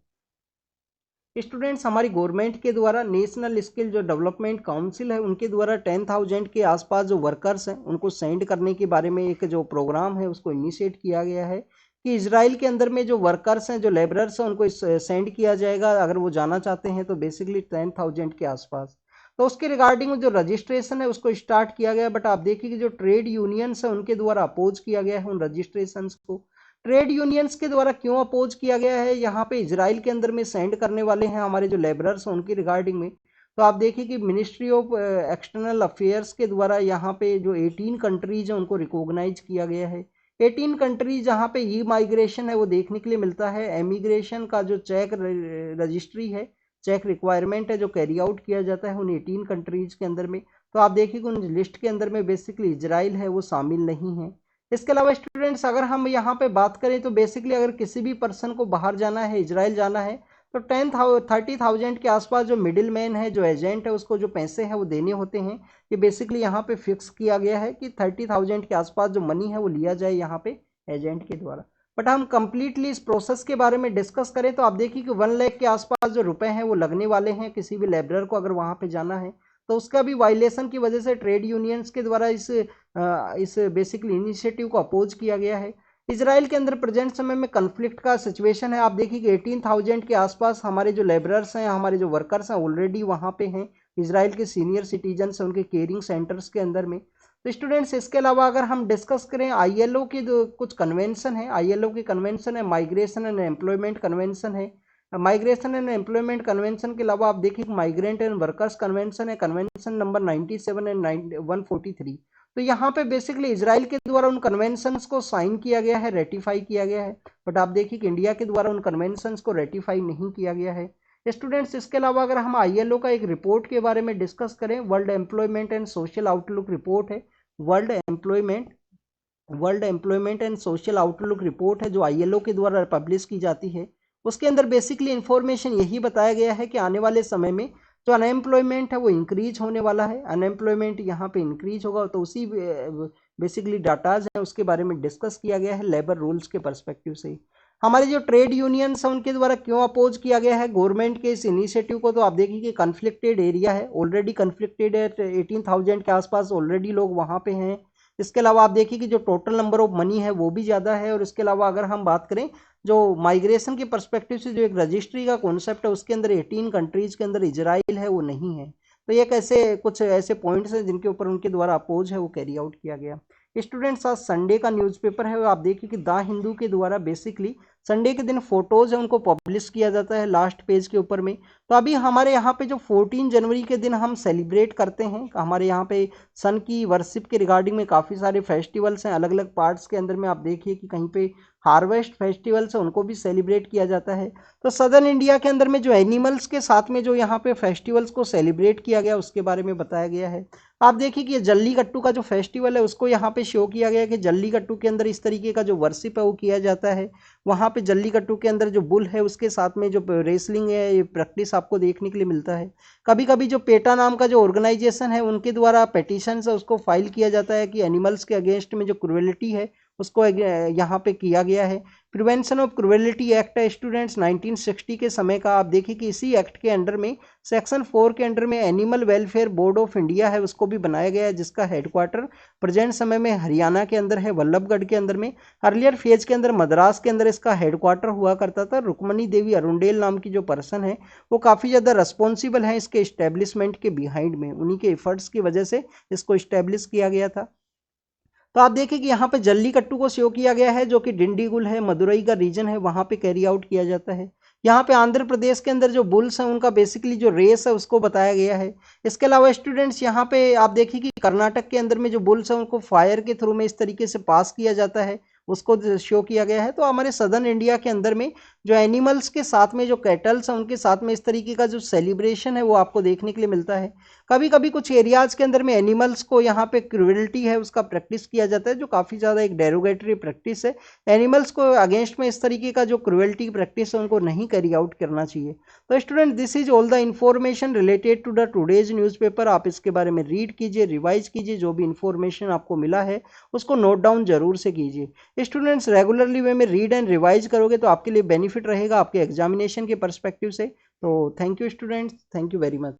स्टूडेंट्स हमारी गवर्नमेंट के द्वारा नेशनल स्किल जो डेवलपमेंट काउंसिल है उनके द्वारा 10,000 के आसपास जो वर्कर्स हैं उनको सेंड करने के बारे में एक जो प्रोग्राम है उसको इनिशिएट किया गया है कि इजराइल के अंदर में जो वर्कर्स हैं, जो लेबरर्स हैं, उनको सेंड किया जाएगा अगर वो जाना चाहते हैं तो बेसिकली 10,000 के आसपास। तो उसके रिगार्डिंग जो रजिस्ट्रेशन है उसको स्टार्ट किया गया, बट आप देखिए कि जो ट्रेड यूनियंस है उनके द्वारा अपोज किया गया है उन रजिस्ट्रेशन को। ट्रेड यूनियंस के द्वारा क्यों अपोज किया गया है, यहाँ पे इजराइल के अंदर में सेंड करने वाले हैं हमारे जो लेबरर्स हैं उनकी रिगार्डिंग में। तो आप देखिए कि मिनिस्ट्री ऑफ एक्सटर्नल अफेयर्स के द्वारा यहाँ पे जो 18 कंट्रीज हैं उनको रिकॉग्नाइज किया गया है। 18 कंट्रीज जहाँ पे ई माइग्रेशन है वो देखने के लिए मिलता है। एमिग्रेशन का जो चेक रजिस्ट्री है, चेक रिक्वायरमेंट है जो कैरी आउट किया जाता है उन 18 कंट्रीज के अंदर में। तो आप देखिए कि उन लिस्ट के अंदर में बेसिकली इजराइल है वो शामिल नहीं है। इसके अलावा स्टूडेंट्स अगर हम यहाँ पे बात करें तो बेसिकली अगर किसी भी पर्सन को बाहर जाना है, इजराइल जाना है, तो 30,000 के आसपास जो मिडिल मैन है, जो एजेंट है, उसको जो पैसे हैं वो देने होते हैं। ये बेसिकली यहाँ पे फिक्स किया गया है कि 30,000 के आसपास जो मनी है वो लिया जाए यहाँ पे एजेंट के द्वारा। बट हम कंप्लीटली इस प्रोसेस के बारे में डिस्कस करें तो आप देखिए कि 1 लाख के आसपास जो रुपए हैं वो लगने वाले हैं किसी भी लेबरर को अगर वहाँ पे जाना है। तो उसका भी वायलेशन की वजह से ट्रेड यूनियंस के द्वारा इस बेसिकली इनिशिएटिव को अपोज किया गया है। इसराइल के अंदर प्रेजेंट समय में कन्फ्लिक्ट का सिचुएशन है। आप देखिए कि 18,000 के आसपास हमारे जो लेबरर्स हैं, हमारे जो वर्कर्स हैं ऑलरेडी वहाँ पे हैं। इसराइल के सीनियर सिटीजन्स हैं उनके केयरिंग सेंटर्स के अंदर में। तो स्टूडेंट्स इसके अलावा अगर हम डिस्कस करें आईएलओ की जो कुछ कन्वेंशन है, आईएलओ की कन्वेंशन है माइग्रेशन एंड एम्प्लॉयमेंट कन्वेंशन है। माइग्रेशन एंड एम्प्लॉयमेंट कन्वेंशन के अलावा आप देखिए माइग्रेंट एंड वर्कर्स कन्वेंशन है, कन्वेंशन नंबर 97 एंड 143। तो यहाँ पे बेसिकली इजराइल के द्वारा उन कन्वेंशंस को साइन किया गया है, रेटिफाई किया गया है। बट आप देखिए कि इंडिया के द्वारा उन कन्वेंशंस को रेटिफाई नहीं किया गया है। स्टूडेंट्स इसके अलावा अगर हम आईएलओ का एक रिपोर्ट के बारे में डिस्कस करें, world employment and social outlook report है। World employment and social outlook report है जो आईएलओ के द्वारा पब्लिश की जाती है। उसके अंदर बेसिकली इंफॉर्मेशन यही बताया गया है कि आने वाले समय में जो अनएम्प्लॉयमेंट है वो इंक्रीज होने वाला है। अनएम्प्लॉयमेंट यहाँ पे इंक्रीज होगा तो उसी बेसिकली डाटाज है उसके बारे में डिस्कस किया गया है लेबर रूल्स के पर्सपेक्टिव से। हमारे जो ट्रेड यूनियंस है उनके द्वारा क्यों अपोज किया गया है गवर्नमेंट के इस इनिशिएटिव को, तो आप देखिए कि कन्फ्लिक्टेड एरिया है, ऑलरेडी कन्फ्लिक्टेड है, 18,000 के आसपास ऑलरेडी लोग वहाँ पे हैं। इसके अलावा आप देखिए कि जो टोटल नंबर ऑफ मनी है वो भी ज़्यादा है। और इसके अलावा अगर हम बात करें जो माइग्रेशन के पर्सपेक्टिव से जो एक रजिस्ट्री का कॉन्सेप्ट है उसके अंदर 18 कंट्रीज के अंदर इजराइल है वो नहीं है। तो ये कैसे कुछ ऐसे पॉइंट्स हैं जिनके ऊपर उनके द्वारा अपोज है वो कैरी आउट किया गया। स्टूडेंट्स आज संडे का न्यूज़पेपर है, आप देखिए कि द हिंदू के द्वारा बेसिकली संडे के दिन फोटोज है उनको पब्लिश किया जाता है लास्ट पेज के ऊपर में। तो अभी हमारे यहाँ पे जो 14 जनवरी के दिन हम सेलिब्रेट करते हैं, हमारे यहाँ पे सन की वर्शिप के रिगार्डिंग में काफ़ी सारे फेस्टिवल्स हैं अलग अलग पार्ट्स के अंदर में। आप देखिए कि कहीं पे हार्वेस्ट फेस्टिवल्स है उनको भी सेलिब्रेट किया जाता है। तो सदर्न इंडिया के अंदर में जो एनिमल्स के साथ में जो यहाँ पे फेस्टिवल्स को सेलिब्रेट किया गया उसके बारे में बताया गया है। आप देखिए कि ये जल्लीकट्टू का जो फेस्टिवल है उसको यहाँ पे शो किया गया है कि जल्लीकट्टू के अंदर इस तरीके का जो वर्शिप है वो किया जाता है। वहाँ पे जल्लीकट्टू के अंदर जो बुल है उसके साथ में जो रेसलिंग है ये प्रैक्टिस आपको देखने के लिए मिलता है। कभी कभी जो पेटा नाम का जो ऑर्गेनाइजेशन है उनके द्वारा पेटिशन है उसको फाइल किया जाता है कि एनिमल्स के अगेंस्ट में जो क्रुएलिटी है उसको यहाँ पे किया गया है। प्रिवेंशन ऑफ क्रुएलिटी एक्ट है स्टूडेंट्स 1960 के समय का। आप देखिए कि इसी एक्ट के अंडर में सेक्शन 4 के अंडर में animal welfare board of India है उसको भी बनाया गया है जिसका हेडक्वार्टर प्रेजेंट समय में हरियाणा के अंदर है, वल्लभगढ़ के अंदर में। अर्लियर फेज के अंदर मद्रास के अंदर इसका हेडक्वार्टर हुआ करता था। रुक्मणी देवी अरुंडेल नाम की जो पर्सन है वो काफ़ी ज़्यादा रिस्पॉन्सिबल है इसके इस्टेब्लिशमेंट के बिहाइंड में, उन्हीं के एफर्ट्स की वजह से इसको इस्टेब्लिश किया गया था। तो आप देखिए कि यहाँ पे जल्लीकट्टू को शो किया गया है जो कि डिंडीगुल है, मदुरई का रीजन है, वहाँ पे कैरी आउट किया जाता है। यहाँ पे आंध्र प्रदेश के अंदर जो बुल्स हैं उनका बेसिकली जो रेस है उसको बताया गया है। इसके अलावा स्टूडेंट्स यहाँ पे आप देखिए कि कर्नाटक के अंदर में जो बुल्स हैं उनको फायर के थ्रू में इस तरीके से पास किया जाता है उसको शो किया गया है। तो हमारे सदर्न इंडिया के अंदर में जो एनिमल्स के साथ में जो कैटल्स हैं उनके साथ में इस तरीके का जो सेलिब्रेशन है वो आपको देखने के लिए मिलता है। कभी कभी कुछ एरियाज के अंदर में एनिमल्स को यहाँ पे क्रूएल्टी है उसका प्रैक्टिस किया जाता है जो काफ़ी ज़्यादा एक डेरोगेटरी प्रैक्टिस है। एनिमल्स को अगेंस्ट में इस तरीके का जो क्रूएल्टी प्रैक्टिस है उनको नहीं कैरी आउट करना चाहिए। तो student this is all the information related to the today's newspaper. आप इसके बारे में रीड कीजिए, रिवाइज कीजिए, जो भी इन्फॉर्मेशन आपको मिला है उसको नोट डाउन जरूर से कीजिए। स्टूडेंट्स रेगुलरली वे में रीड एंड रिवाइज करोगे तो आपके लिए बेनिफिट रहेगा आपके एग्जामिनेशन के परस्पेक्टिव से। तो thank you students, thank you very much.